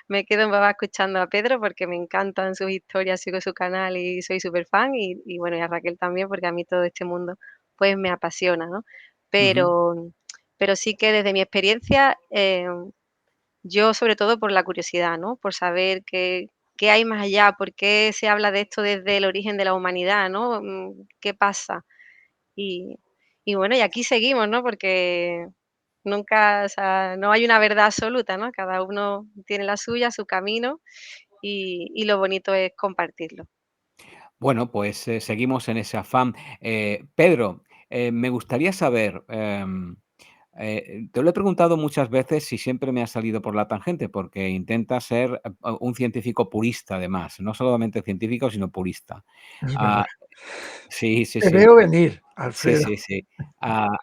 Me quedo embobada escuchando a Pedro porque me encantan sus historias, sigo su canal y soy súper fan y bueno, y a Raquel también, porque a mí todo este mundo, pues, me apasiona, ¿no? Ujú. Pero sí que desde mi experiencia, yo sobre todo por la curiosidad, ¿no? Por saber qué hay más allá, por qué se habla de esto desde el origen de la humanidad, ¿no? ¿Qué pasa? Y y bueno, y aquí seguimos, ¿no? Porque nunca, o sea, no hay una verdad absoluta, ¿no? Cada uno tiene la suya, su camino, y lo bonito es compartirlo. Bueno, pues, seguimos en ese afán. Pedro, me gustaría saber, te lo he preguntado muchas veces y siempre me ha salido por la tangente, porque intentas ser, un científico purista, además, no solamente científico, sino purista. Es verdad. Ah, sí, sí, Te sí. veo venir, Sí, Alfredo. sí, sí. Ah,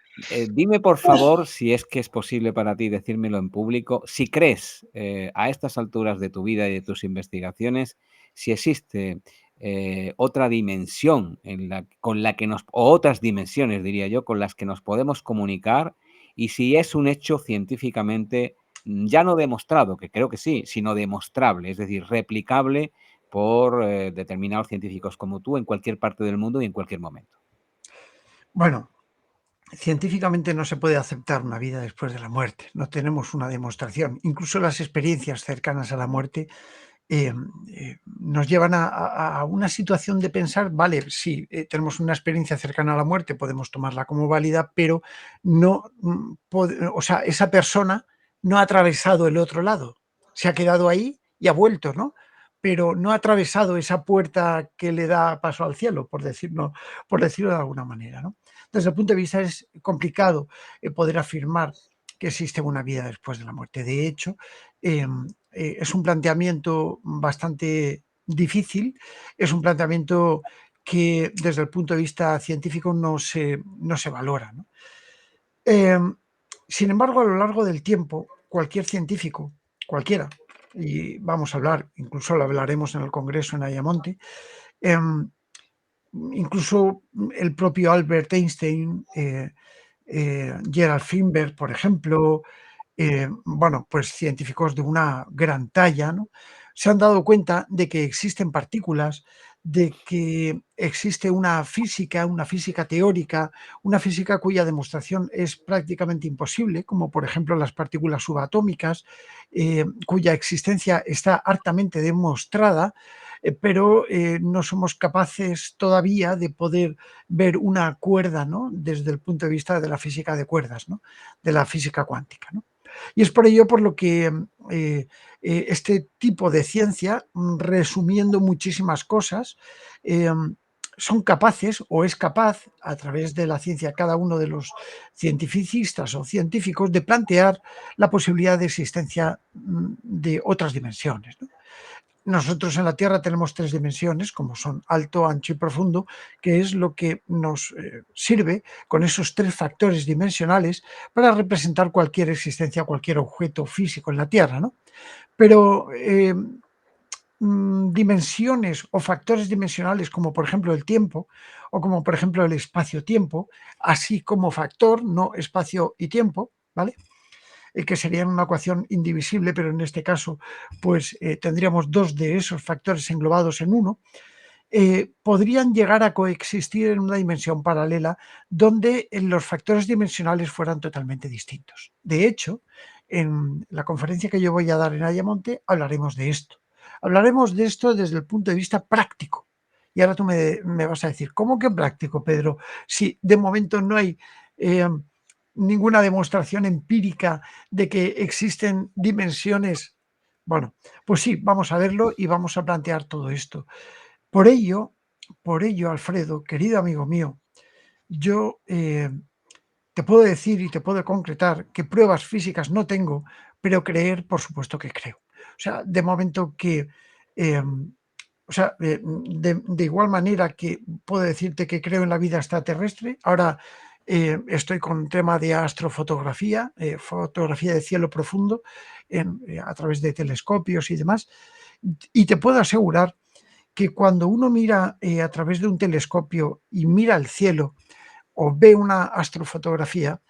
dime, por favor, si es que es posible para ti decírmelo en público, si crees, a estas alturas de tu vida y de tus investigaciones, si existe, otra dimensión en la con la que nos o otras dimensiones, diría yo, con las que nos podemos comunicar, y si es un hecho científicamente, ya no demostrado, que creo que sí, sino demostrable, es decir, replicable por, determinados científicos como tú en cualquier parte del mundo y en cualquier momento. Bueno, científicamente no se puede aceptar una vida después de la muerte. No tenemos una demostración. Incluso las experiencias cercanas a la muerte nos llevan a una situación de pensar, vale, sí, tenemos una experiencia cercana a la muerte, podemos tomarla como válida, pero no, o sea, esa persona no ha atravesado el otro lado, se ha quedado ahí y ha vuelto, ¿no? Pero no ha atravesado esa puerta que le da paso al cielo, por decirlo de alguna manera, ¿no? Desde el punto de vista es complicado poder afirmar que existe una vida después de la muerte. De hecho, es un planteamiento bastante difícil, es un planteamiento que desde el punto de vista científico no se valora, ¿no? Em, Sin embargo, a lo largo del tiempo, cualquier científico, cualquiera, y vamos a hablar, incluso lo hablaremos en el Congreso en Ayamonte, em, incluso el propio Albert Einstein, Gerald Feinberg, por ejemplo, bueno, pues científicos de una gran talla, ¿no? Se han dado cuenta de que existen partículas, de que existe una física teórica, una física cuya demostración es prácticamente imposible, como por ejemplo las partículas subatómicas, cuya existencia está hartamente demostrada, pero no somos capaces todavía de poder ver una cuerda, ¿no? Desde el punto de vista de la física de cuerdas, ¿no? De la física cuántica, ¿no? Y es por ello por lo que este tipo de ciencia, resumiendo muchísimas cosas, son capaces o es capaz, a través de la ciencia, cada uno de los cientificistas o científicos, de plantear la posibilidad de existencia de otras dimensiones, ¿no? Nosotros en la Tierra tenemos tres dimensiones, como son alto, ancho y profundo, que es lo que nos sirve con esos tres factores dimensionales para representar cualquier existencia, cualquier objeto físico en la Tierra, ¿no? Pero dimensiones o factores dimensionales como por ejemplo el tiempo o como por ejemplo el espacio-tiempo, así como factor, no espacio y tiempo, ¿vale? Que serían una ecuación indivisible, pero en este caso pues tendríamos dos de esos factores englobados en uno, podrían llegar a coexistir en una dimensión paralela donde los factores dimensionales fueran totalmente distintos. De hecho, en la conferencia que yo voy a dar en Ayamonte hablaremos de esto. Hablaremos de esto desde el punto de vista práctico. Y ahora tú me vas a decir, ¿cómo que práctico, Pedro? Si de momento no hay ninguna demostración empírica de que existen dimensiones. Bueno, pues sí, vamos a verlo y vamos a plantear todo esto. Por ello, Alfredo, querido amigo mío, yo te puedo decir y te puedo concretar que pruebas físicas no tengo, pero creer, por supuesto que creo. O sea, de momento que, de igual manera que puedo decirte que creo en la vida extraterrestre, ahora estoy con un tema de astrofotografía, fotografía de cielo profundo a través de telescopios y demás, y te puedo asegurar que cuando uno mira a través de un telescopio y mira el cielo o ve una astrofotografía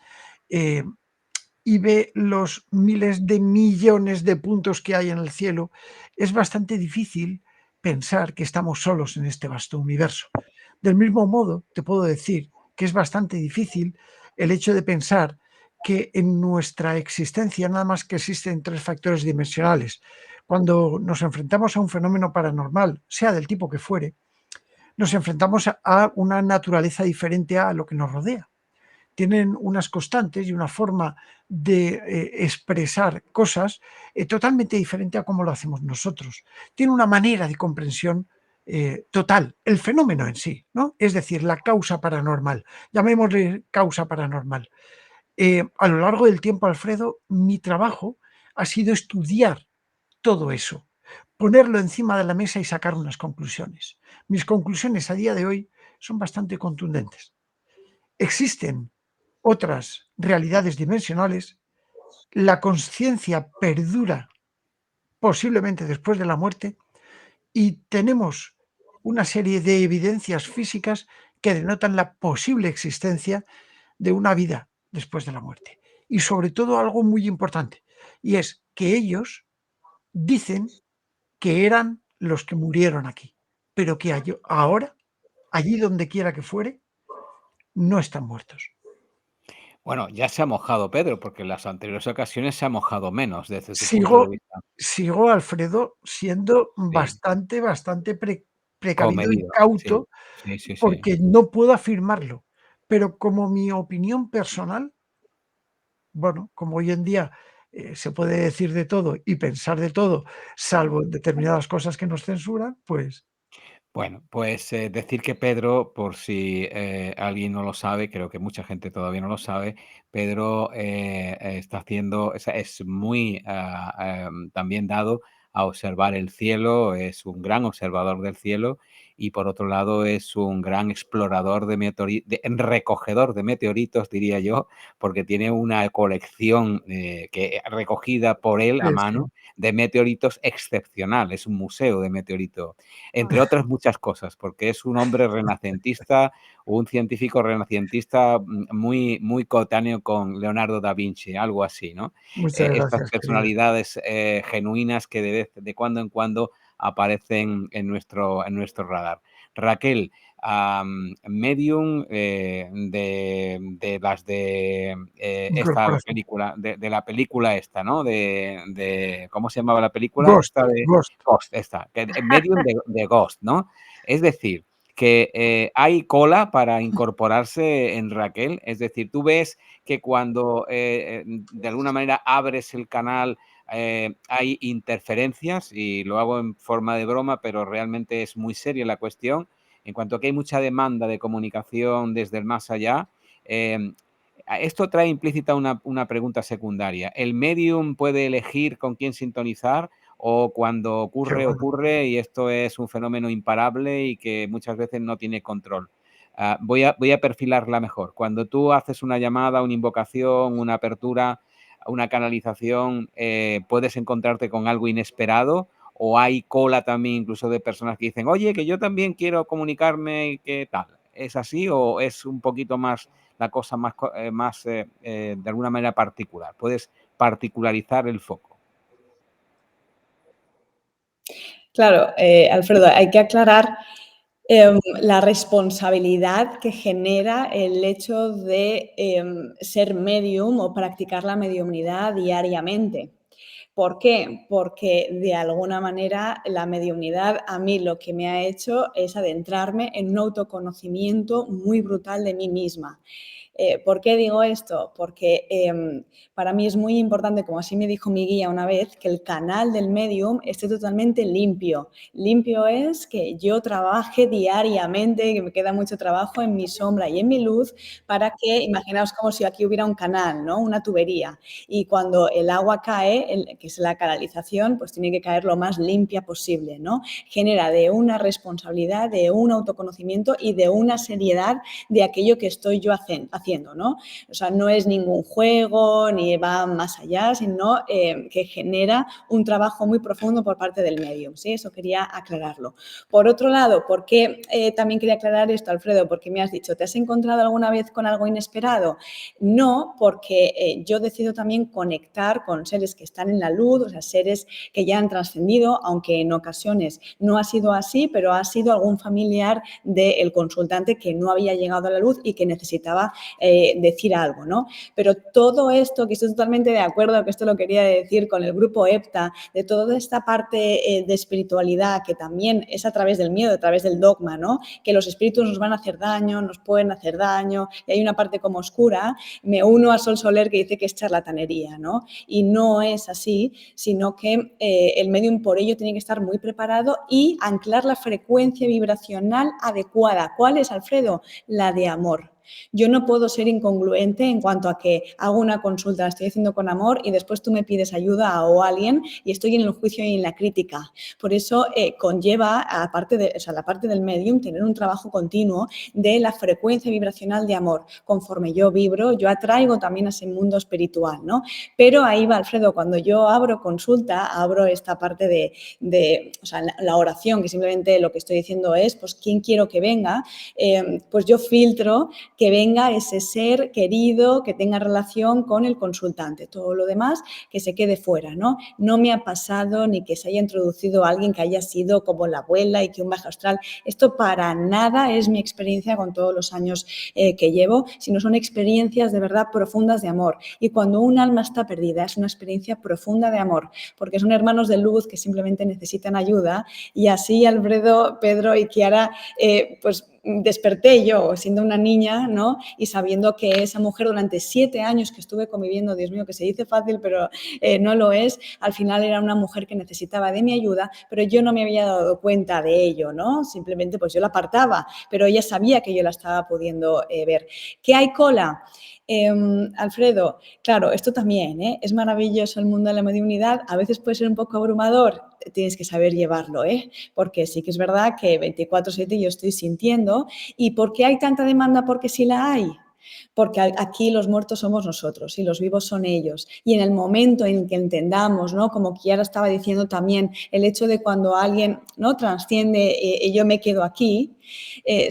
y ve los miles de millones de puntos que hay en el cielo, es bastante difícil pensar que estamos solos en este vasto universo. Del mismo modo, te puedo decir que es bastante difícil el hecho de pensar que en nuestra existencia nada más que existen 3 factores dimensionales. Cuando nos enfrentamos a un fenómeno paranormal, sea del tipo que fuere, nos enfrentamos a una naturaleza diferente a lo que nos rodea. Tienen unas constantes y una forma de expresar cosas totalmente diferente a cómo lo hacemos nosotros. Tiene una manera de comprensión total, el fenómeno en sí, ¿no? Es decir, la causa paranormal, llamémosle causa paranormal. A lo largo del tiempo, Alfredo, mi trabajo ha sido estudiar todo eso, ponerlo encima de la mesa y sacar unas conclusiones. Mis conclusiones a día de hoy son bastante contundentes. Existen otras realidades dimensionales, la conciencia perdura posiblemente después de la muerte y tenemos una serie de evidencias físicas que denotan la posible existencia de una vida después de la muerte. Y sobre todo algo muy importante, y es que ellos dicen que eran los que murieron aquí, pero que ahora, allí donde quiera que fuere, no están muertos. Bueno, ya se ha mojado Pedro, porque en las anteriores ocasiones se ha mojado menos desde tu punto de Sigo, vista. sigo, Alfredo, siendo Sí, bastante precavido y comedido. Sí, cauto, sí, sí, sí. porque no puedo afirmarlo. Pero como mi opinión personal, bueno, como hoy en día se puede decir de todo y pensar de todo, salvo en determinadas cosas que nos censuran, pues Bueno, pues decir que Pedro, por si alguien no lo sabe, creo que mucha gente todavía no lo sabe, Pedro está haciendo, o sea, es muy también dado a observar el cielo, es un gran observador del cielo y por otro lado es un gran explorador de meteoritos, recogedor de meteoritos, diría yo, porque tiene una colección recogida por él a sí. mano de meteoritos excepcional, es un museo de meteoritos entre otras muchas cosas, porque es un hombre renacentista, un científico renacentista muy, muy coetáneo con Leonardo da Vinci, algo así, ¿no? Muchas Estas gracias, querido. personalidades genuinas que de cuando en cuando aparecen en nuestro radar. Raquel, medium de las de esta Incorporación. película, de la película esta, ¿no? ¿Cómo se llamaba la película? Ghost, Esta de Ghost. Ghost, esta, medium de Ghost, ¿no? Es decir, que hay cola para incorporarse en Raquel, es decir, tú ves que cuando de alguna manera abres el canal hay interferencias y lo hago en forma de broma, pero realmente es muy seria la cuestión. En cuanto a que hay mucha demanda de comunicación desde el más allá, esto trae implícita una pregunta secundaria. ¿El medium puede elegir con quién sintonizar o cuando Qué ocurre, bueno. ocurre y esto es un fenómeno imparable y que muchas veces no tiene control? Voy a perfilarla mejor. Cuando tú haces una llamada, una invocación, una apertura, una canalización, puedes encontrarte con algo inesperado o hay cola también incluso de personas que dicen, oye, que yo también quiero comunicarme, ¿qué tal? ¿Es así o es un poquito más la cosa más de alguna manera particular? Puedes particularizar el foco. Claro, Alfredo, hay que aclarar La responsabilidad que genera el hecho de, ser medium o practicar la mediumnidad diariamente. ¿Por qué? Porque de alguna manera la mediumnidad a mí lo que me ha hecho es adentrarme en un autoconocimiento muy brutal de mí misma. ¿Por qué digo esto? Porque para mí es muy importante, como así me dijo mi guía una vez, que el canal del medium esté totalmente limpio. Limpio es que yo trabaje diariamente, que me queda mucho trabajo en mi sombra y en mi luz, para que, imaginaos como si aquí hubiera un canal, ¿no? Una tubería. Y cuando el agua cae, que es la canalización, pues tiene que caer lo más limpia posible, ¿no? Genera de una responsabilidad, de un autoconocimiento y de una seriedad de aquello que estoy yo haciendo, ¿no? O sea, no es ningún juego ni va más allá, sino que genera un trabajo muy profundo por parte del medium, ¿sí? Eso quería aclararlo. Por otro lado, ¿por qué también quería aclarar esto, Alfredo? Porque me has dicho, ¿te has encontrado alguna vez con algo inesperado? No, porque yo decido también conectar con seres que están en la luz, o sea, seres que ya han trascendido, aunque en ocasiones no ha sido así, pero ha sido algún familiar del consultante que no había llegado a la luz y que necesitaba decir algo, ¿no? Pero todo esto, que estoy totalmente de acuerdo, que esto lo quería decir con el grupo EPTA, de toda esta parte de espiritualidad que también es a través del miedo, a través del dogma, ¿no? Que los espíritus nos van a hacer daño, nos pueden hacer daño, y hay una parte como oscura, me uno a Sol Soler que dice que es charlatanería, ¿no? Y no es así, sino que el medium por ello tiene que estar muy preparado y anclar la frecuencia vibracional adecuada. ¿Cuál es, Alfredo? La de amor. Yo no puedo ser incongruente en cuanto a que hago una consulta, la estoy haciendo con amor y después tú me pides ayuda o alguien y estoy en el juicio y en la crítica. Por eso conlleva, aparte de, o sea, la parte del medium, tener un trabajo continuo de la frecuencia vibracional de amor. Conforme yo vibro, yo atraigo también a ese mundo espiritual, ¿no? Pero ahí va, Alfredo, cuando yo abro consulta, abro esta parte de o sea, la oración, que simplemente lo que estoy diciendo es, pues, ¿quién quiero que venga? Pues yo filtro que venga ese ser querido que tenga relación con el consultante. Todo lo demás que se quede fuera, ¿no? No me ha pasado ni que se haya introducido a alguien que haya sido como la abuela y que un bajo astral. Esto para nada es mi experiencia con todos los años que llevo, sino son experiencias de verdad profundas de amor. Y cuando un alma está perdida, es una experiencia profunda de amor, porque son hermanos de luz que simplemente necesitan ayuda. Y así Alfredo, Pedro y Kiara, pues desperté yo siendo una niña, ¿no? Y sabiendo que esa mujer durante 7 años que estuve conviviendo, Dios mío, que se dice fácil, pero no lo es, al final era una mujer que necesitaba de mi ayuda, pero yo no me había dado cuenta de ello, ¿no? Simplemente pues yo la apartaba, pero ella sabía que yo la estaba pudiendo ver. ¿Qué hay cola? Alfredo, claro, esto también, es maravilloso el mundo de la mediunidad, a veces puede ser un poco abrumador, tienes que saber llevarlo, porque sí que es verdad que 24/7 yo estoy sintiendo. ¿Y por qué hay tanta demanda? Porque sí la hay. Porque aquí los muertos somos nosotros y los vivos son ellos. Y en el momento en que entendamos, ¿no? Como Kiara estaba diciendo también, el hecho de cuando alguien, ¿no? Trasciende y yo me quedo aquí,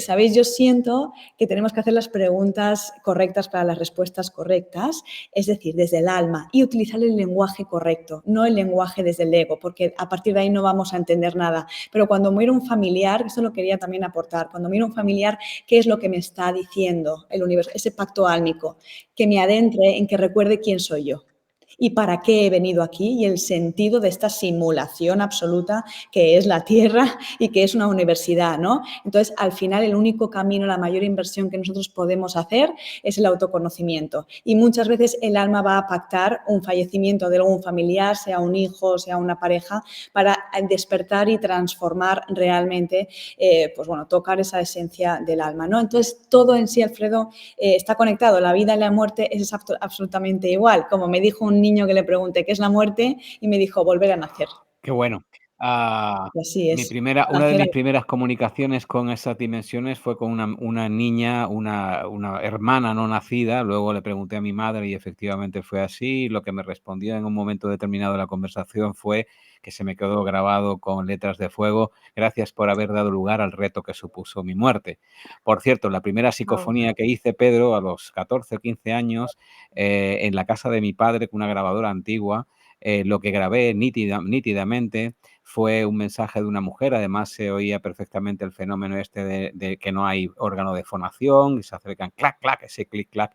¿sabéis? Yo siento que tenemos que hacer las preguntas correctas para las respuestas correctas, es decir, desde el alma y utilizar el lenguaje correcto, no el lenguaje desde el ego, porque a partir de ahí no vamos a entender nada. Pero cuando muere un familiar, eso lo quería también aportar, cuando muere un familiar, ¿qué es lo que me está diciendo el universo? Ese pacto álmico, que me adentre en que recuerde quién soy yo y para qué he venido aquí y el sentido de esta simulación absoluta que es la Tierra y que es una universidad, ¿no? Entonces, al final, el único camino, la mayor inversión que nosotros podemos hacer es el autoconocimiento. Y muchas veces el alma va a pactar un fallecimiento de algún familiar, sea un hijo, sea una pareja, para despertar y transformar realmente, pues bueno, tocar esa esencia del alma, ¿no? Entonces, todo en sí, Alfredo, está conectado. La vida y la muerte es absolutamente igual. Como me dijo un niño que le pregunté qué es la muerte y me dijo volver a nacer. Qué bueno. Y así es. Una de Nacer mis primeras comunicaciones con esas dimensiones fue con una niña, una hermana no nacida. Luego le pregunté a mi madre y efectivamente fue así. Lo que me respondió en un momento determinado de la conversación fue que se me quedó grabado con letras de fuego: gracias por haber dado lugar al reto que supuso mi muerte. Por cierto, la primera Oh, psicofonía que hice, Pedro, a los 14 o 15 años, en la casa de mi padre, con una grabadora antigua, lo que grabé nítidamente fue un mensaje de una mujer. Además, se oía perfectamente el fenómeno este de que no hay órgano de fonación y se acercan clac, clac, ese clic, clac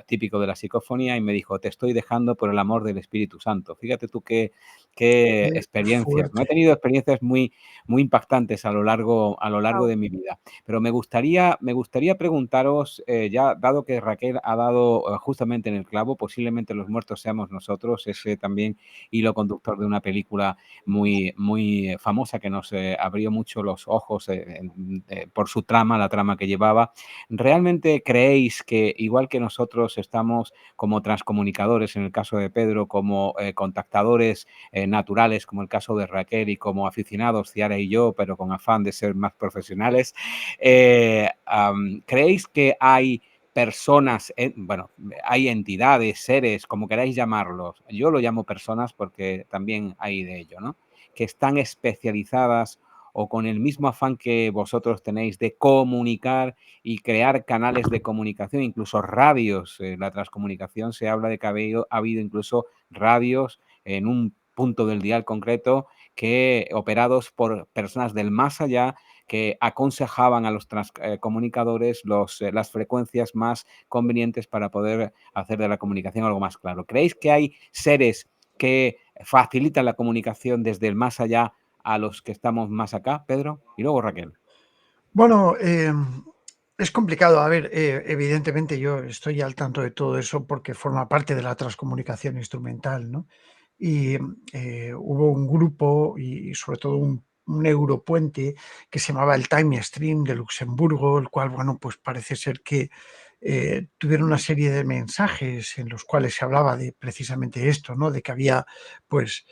típico de la psicofonía, y me dijo: te estoy dejando por el amor del Espíritu Santo. Fíjate tú qué Qué experiencias, ¿no? He fuerte. tenido experiencias muy, muy impactantes a lo largo Guau. de mi vida. Pero me gustaría preguntaros, ya dado que Raquel ha dado justamente en el clavo, posiblemente los muertos seamos nosotros, ese también hilo conductor de una película muy, muy famosa que nos abrió mucho los ojos por su trama, la trama que llevaba. ¿Realmente creéis que, igual que nosotros estamos como transcomunicadores, en el caso de Pedro, como contactadores naturales, como el caso de Raquel, y como aficionados, Ciara y yo, pero con afán de ser más profesionales, ¿creéis que hay personas, bueno, hay entidades, seres, como queráis llamarlos? Yo lo llamo personas porque también hay de ello, ¿no? Que están especializadas o con el mismo afán que vosotros tenéis de comunicar y crear canales de comunicación, incluso radios. La transcomunicación, se habla de que ha habido incluso radios en un punto del dial concreto que, operados por personas del más allá, que aconsejaban a los comunicadores las frecuencias más convenientes para poder hacer de la comunicación algo más claro. ¿Creéis que hay seres que facilitan la comunicación desde el más allá a los que estamos más acá, Pedro? Y luego Raquel. Bueno, es complicado. A ver, evidentemente yo estoy al tanto de todo eso porque forma parte de la transcomunicación instrumental, ¿no? Y hubo un grupo y sobre todo un europuente que se llamaba el Time Stream de Luxemburgo, el cual, bueno, pues parece ser que tuvieron una serie de mensajes en los cuales se hablaba de precisamente esto, ¿no? De que había, pues,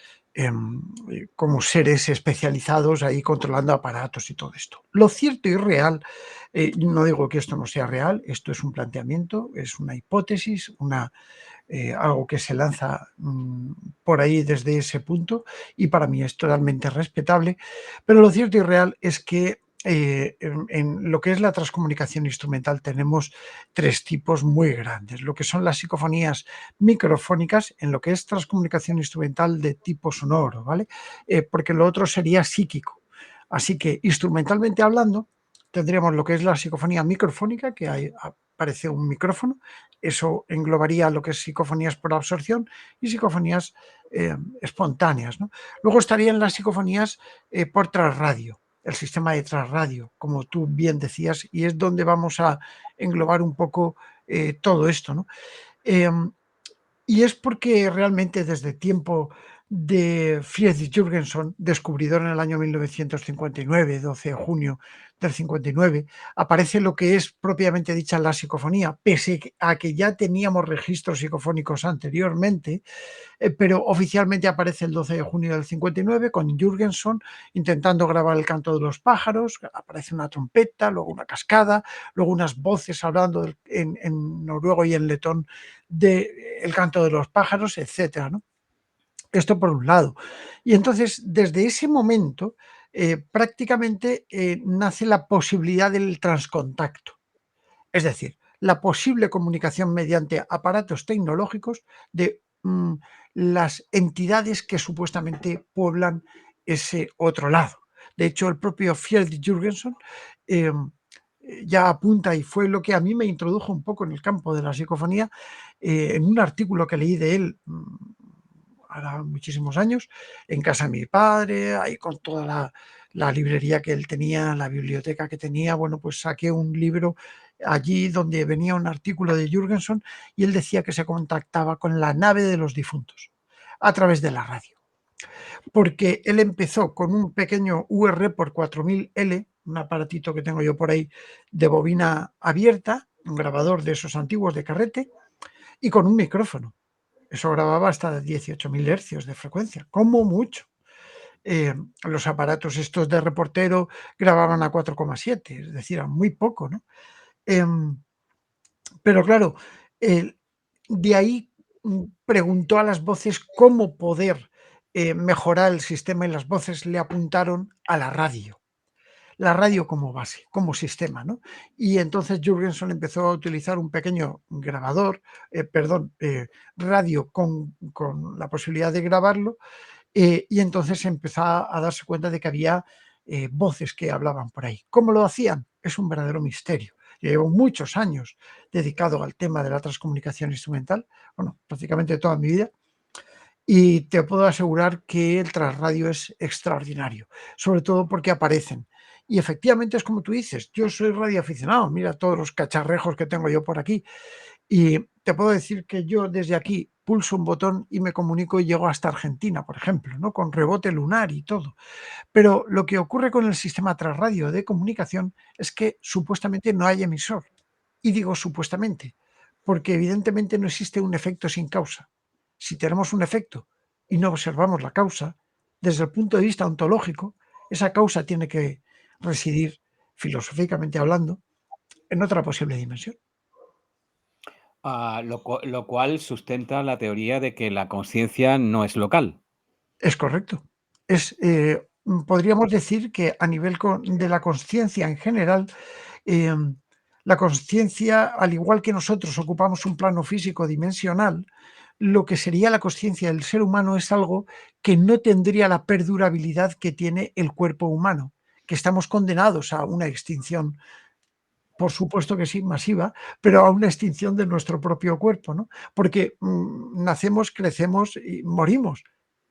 como seres especializados ahí controlando aparatos y todo esto. Lo cierto y real, no digo que esto no sea real, esto es un planteamiento, es una hipótesis, algo que se lanza por ahí desde ese punto, y para mí es totalmente respetable, pero lo cierto y real es que en lo que es la transcomunicación instrumental tenemos tres tipos muy grandes: lo que son las psicofonías microfónicas, en lo que es transcomunicación instrumental de tipo sonoro, ¿vale? Porque lo otro sería psíquico. Así que, instrumentalmente hablando, tendríamos lo que es la psicofonía microfónica, que aparece un micrófono. Eso englobaría lo que es psicofonías por absorción y psicofonías espontáneas, ¿no? Luego estarían las psicofonías por trasradio, el sistema de trasradio, como tú bien decías, y es donde vamos a englobar un poco todo esto, ¿no? Em, y es porque realmente desde tiempo de Friedrich Jürgenson, descubridor en el año 1959, 12 de junio del 59, aparece lo que es propiamente dicha la psicofonía, pese a que ya teníamos registros psicofónicos anteriormente. Pero oficialmente aparece el 12 de junio del 59 con Jürgenson intentando grabar el canto de los pájaros. Aparece una trompeta, luego una cascada, luego unas voces hablando en noruego y en letón del canto de los pájaros, etcétera, ¿no? Esto por un lado. Y entonces, desde ese momento, prácticamente nace la posibilidad del transcontacto. Es decir, la posible comunicación mediante aparatos tecnológicos de las entidades que supuestamente pueblan ese otro lado. De hecho, el propio Friedrich Jürgenson eh, ya apunta, y fue lo que a mí me introdujo un poco en el campo de la psicofonía, en un artículo que leí de él hará muchísimos años, en casa de mi padre, ahí con toda la librería que él tenía, la biblioteca que tenía. Bueno, pues saqué un libro allí donde venía un artículo de Jürgenson, y él decía que se contactaba con la nave de los difuntos a través de la radio, porque él empezó con un pequeño UR por 4000L, un aparatito que tengo yo por ahí de bobina abierta, un grabador de esos antiguos de carrete, y con un micrófono. Eso grababa hasta 18.000 hercios de frecuencia, como mucho. Los aparatos estos de reportero grababan a 4,7, es decir, a muy poco, ¿no? Em, pero claro, de ahí preguntó a las voces cómo poder mejorar el sistema, y las voces le apuntaron a la radio como base, como sistema, ¿no? Y entonces Jürgenson empezó a utilizar un pequeño grabador, radio con la posibilidad de grabarlo, y entonces empezó a darse cuenta de que había voces que hablaban por ahí. ¿Cómo lo hacían? Es un verdadero misterio. Yo llevo muchos años dedicado al tema de la transcomunicación instrumental, bueno, prácticamente toda mi vida, y te puedo asegurar que el trasradio es extraordinario, sobre todo porque aparecen. Y efectivamente es como tú dices, yo soy radioaficionado, mira todos los cacharrejos que tengo yo por aquí, y te puedo decir que yo desde aquí pulso un botón y me comunico y llego hasta Argentina, por ejemplo, ¿no? Con rebote lunar y todo. Pero lo que ocurre con el sistema trasradio de comunicación es que supuestamente no hay emisor. Y digo supuestamente, porque evidentemente no existe un efecto sin causa. Si tenemos un efecto y no observamos la causa, desde el punto de vista ontológico, esa causa tiene que residir, filosóficamente hablando, en otra posible dimensión. Lo cual sustenta la teoría de que la conciencia no es local. Es correcto. Podríamos decir que a nivel de la consciencia en general, la consciencia, al igual que nosotros ocupamos un plano físico dimensional, lo que sería la consciencia del ser humano es algo que no tendría la perdurabilidad que tiene el cuerpo humano, que estamos condenados a una extinción, por supuesto que sí, masiva, pero a una extinción de nuestro propio cuerpo, ¿no? Porque nacemos, crecemos y morimos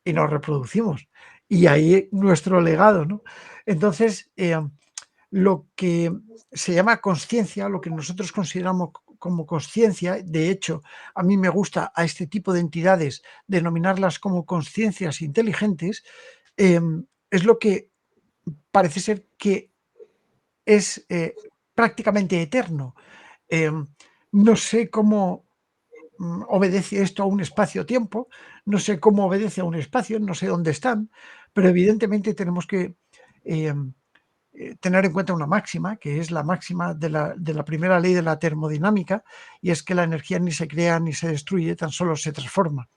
y nos reproducimos. Y ahí nuestro legado, ¿no? Entonces, lo que se llama consciencia, lo que nosotros consideramos como consciencia, de hecho, a mí me gusta a este tipo de entidades denominarlas como conciencias inteligentes, es lo que parece ser que es prácticamente eterno. No sé cómo obedece esto a un espacio-tiempo, no sé cómo obedece a un espacio, no sé dónde están, pero evidentemente tenemos que tener en cuenta una máxima, que es la máxima de la primera ley de la termodinámica, y es que la energía ni se crea ni se destruye, tan solo se transforma.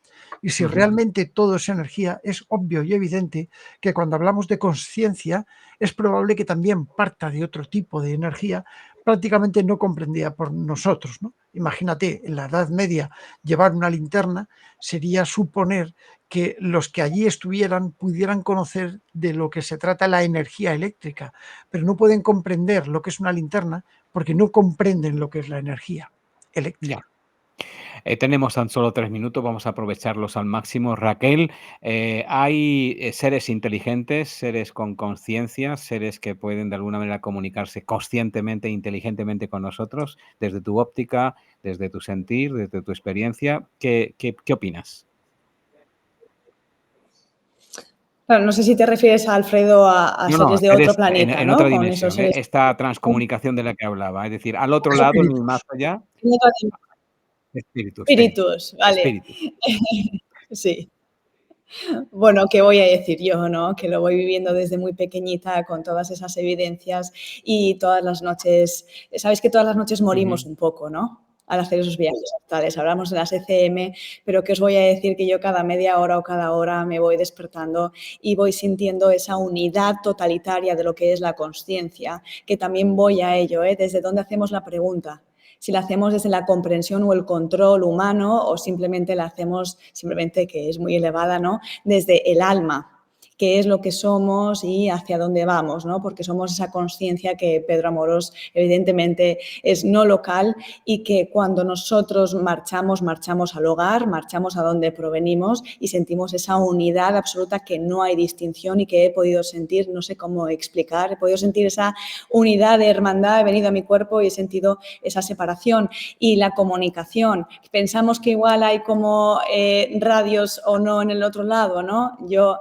Y si realmente todo es energía, es obvio y evidente que cuando hablamos de conciencia es probable que también parta de otro tipo de energía prácticamente no comprendida por nosotros, ¿no? Imagínate, en la Edad Media llevar una linterna sería suponer que los que allí estuvieran pudieran conocer de lo que se trata la energía eléctrica, pero no pueden comprender lo que es una linterna porque no comprenden lo que es la energía eléctrica. Ya. Tenemos tan solo 3 minutos, vamos a aprovecharlos al máximo. Raquel, hay seres inteligentes, seres con conciencia, seres que pueden de alguna manera comunicarse conscientemente e inteligentemente con nosotros, desde tu óptica, desde tu sentir, desde tu experiencia. ¿Qué opinas? Claro, no sé si te refieres, Alfredo, a No, seres de otro seres planeta, en ¿no? otra Con esos dimensión, seres. esta transcomunicación de la que hablaba, es decir, al otro lado, en el más Espíritus. allá, En otra dim- espíritus, Espíritus, vale. espíritus. Sí. Bueno, ¿qué voy a decir yo, no? Que lo voy viviendo desde muy pequeñita con todas esas evidencias y todas las noches, sabes que todas las noches morimos un poco, ¿no? Al hacer esos viajes astrales. Hablamos de las ECM, pero ¿qué os voy a decir? Que yo cada media hora o cada hora me voy despertando y voy sintiendo esa unidad totalitaria de lo que es la consciencia, que también voy a ello, ¿eh? Desde dónde hacemos la pregunta. Si la hacemos desde la comprensión o el control humano o simplemente la hacemos, simplemente que es muy elevada, ¿no? Desde el alma, qué es lo que somos y hacia dónde vamos, ¿no? Porque somos esa conciencia que Pedro Amorós evidentemente es no local y que cuando nosotros marchamos al hogar, marchamos a donde provenimos y sentimos esa unidad absoluta que no hay distinción y que he podido sentir, no sé cómo explicar, he podido sentir esa unidad de hermandad, he venido a mi cuerpo y he sentido esa separación. Y la comunicación, pensamos que igual hay como radios o no en el otro lado, ¿no? Yo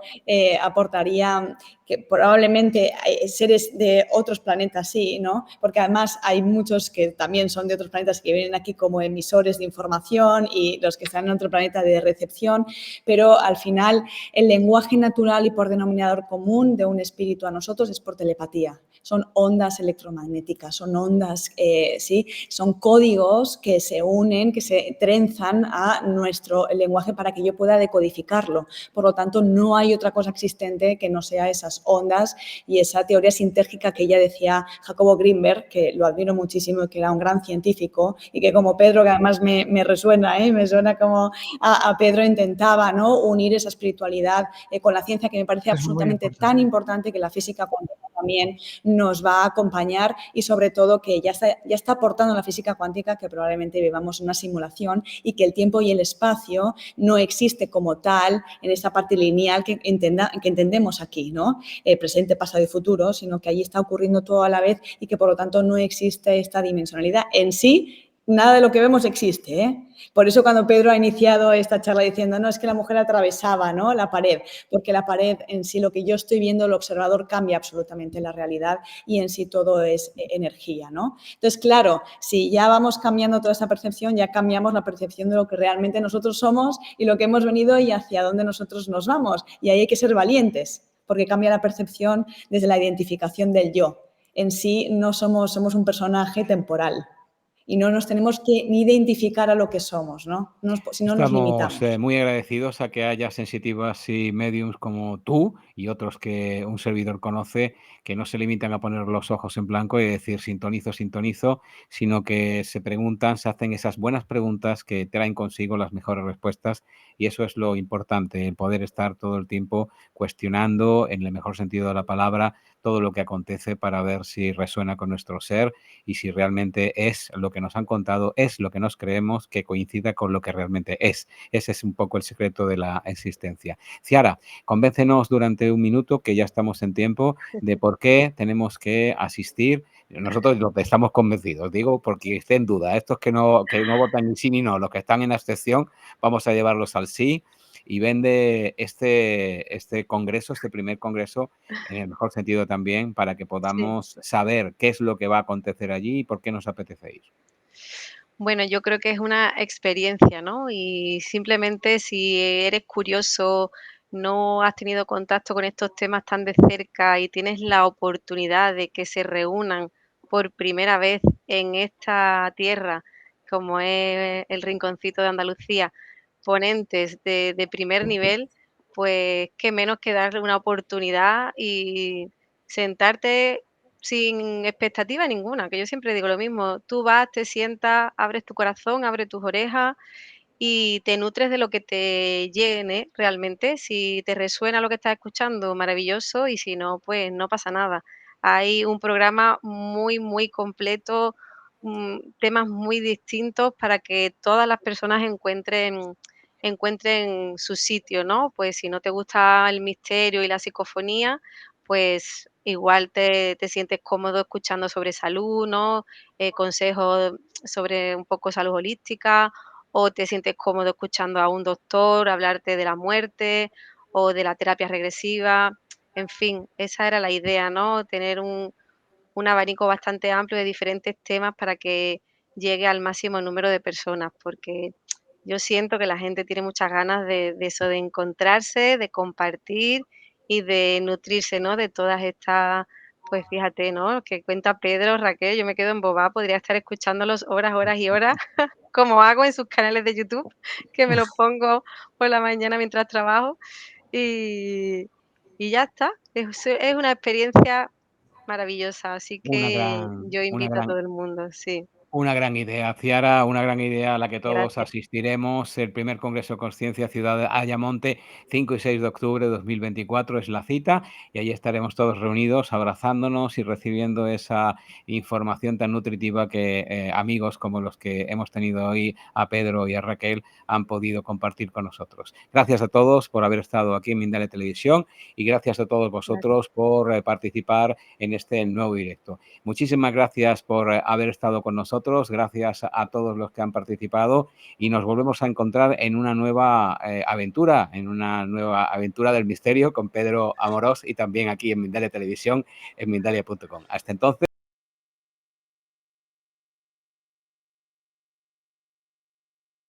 aportaría que probablemente hay seres de otros planetas sí, ¿no? Porque además hay muchos que también son de otros planetas que vienen aquí como emisores de información y los que están en otro planeta de recepción, pero al final el lenguaje natural y por denominador común de un espíritu a nosotros es por telepatía. Son ondas electromagnéticas, son ondas, ¿sí? Son códigos que se unen, que se trenzan a nuestro lenguaje para que yo pueda decodificarlo. Por lo tanto, no hay otra cosa existente que no sea esas esas ondas y esa teoría sintérgica que ella decía Jacobo Greenberg, que lo admiro muchísimo, que era un gran científico y que como Pedro, que además me resuena, me suena como a Pedro intentaba, ¿no?, unir esa espiritualidad con la ciencia, que me parece Es muy absolutamente tan importante, que la física cuántica también nos va a acompañar y sobre todo que ya está aportando la física cuántica que probablemente vivamos una simulación y que el tiempo y el espacio no existe como tal en esa parte lineal que entendemos aquí, ¿no? Presente, pasado y futuro, sino que allí está ocurriendo todo a la vez y que por lo tanto no existe esta dimensionalidad en sí. Nada de lo que vemos existe, ¿eh? Por eso cuando Pedro ha iniciado esta charla diciendo, no, es que la mujer atravesaba, ¿no?, la pared, porque la pared en sí, lo que yo estoy viendo, el observador cambia absolutamente la realidad y en sí todo es energía, ¿no? Entonces, claro, si ya vamos cambiando toda esa percepción, ya cambiamos la percepción de lo que realmente nosotros somos y lo que hemos venido y hacia dónde nosotros nos vamos. Y ahí hay que ser valientes, porque cambia la percepción desde la identificación del yo. En sí no somos un personaje temporal. Y no nos tenemos que ni identificar a lo que somos, ¿no? Si no nos Estamos limitamos. muy agradecidos a que haya sensitivas y mediums como tú y otros que un servidor conoce, que no se limitan a poner los ojos en blanco y decir sintonizo, sintonizo, sino que se preguntan, se hacen esas buenas preguntas que traen consigo las mejores respuestas, y eso es lo importante, el poder estar todo el tiempo cuestionando, en el mejor sentido de la palabra, todo lo que acontece para ver si resuena con nuestro ser y si realmente es lo que nos han contado, es lo que nos creemos, que coincida con lo que realmente es. Ese es un poco el secreto de la existencia. Ciara, convéncenos durante un minuto, que ya estamos en tiempo, de por qué tenemos que asistir. Nosotros los que estamos convencidos, digo, porque esté en duda. Estos que no votan ni sí ni no, los que están en abstención, vamos a llevarlos al sí. Y vende este congreso, este primer congreso, en el mejor sentido también, para que Sí. podamos saber qué es lo que va a acontecer allí y por qué nos apetece ir. Bueno, yo creo que es una experiencia, ¿no? Y simplemente si eres curioso, no has tenido contacto con estos temas tan de cerca y tienes la oportunidad de que se reúnan por primera vez en esta tierra, como es el Rinconcito de Andalucía, ponentes de primer nivel, pues qué menos que darle una oportunidad y sentarte sin expectativa ninguna, que yo siempre digo lo mismo, tú vas, te sientas, abres tu corazón, abres tus orejas y te nutres de lo que te llene realmente. Si te resuena lo que estás escuchando, maravilloso, y si no, pues no pasa nada. Hay un programa muy, muy completo, temas muy distintos para que todas las personas encuentren su sitio, ¿no? Pues si no te gusta el misterio y la psicofonía, pues igual te sientes cómodo escuchando sobre salud, ¿no? Consejos sobre un poco salud holística, o te sientes cómodo escuchando a un doctor hablarte de la muerte o de la terapia regresiva. En fin, esa era la idea, ¿no? Tener un abanico bastante amplio de diferentes temas para que llegue al máximo número de personas, porque yo siento que la gente tiene muchas ganas de eso, de encontrarse, de compartir y de nutrirse, ¿no? De todas estas, pues fíjate, ¿no? Que cuenta Pedro, Raquel, yo me quedo embobada, podría estar escuchándolos horas, horas y horas, como hago en sus canales de YouTube, que me los pongo por la mañana mientras trabajo y, y ya está. Es una experiencia maravillosa, así Una que gran, yo una invito a gran, todo el mundo, sí, Una gran idea, Ciara, una gran idea a la que todos gracias. asistiremos. El primer Congreso de Conciencia Ciudad de Ayamonte, 5 y 6 de octubre de 2024 es la cita, y allí estaremos todos reunidos, abrazándonos y recibiendo esa información tan nutritiva que amigos como los que hemos tenido hoy, a Pedro y a Raquel, han podido compartir con nosotros. Gracias a todos por haber estado aquí en Mindalia Televisión, y gracias a todos Gracias. vosotros por participar en este nuevo directo. Muchísimas gracias por haber estado con nosotros, gracias a todos los que han participado, y nos volvemos a encontrar en una nueva aventura, del misterio con Pedro Amorós, y también aquí en Mindalia Televisión, en Mindalia.com. Hasta entonces.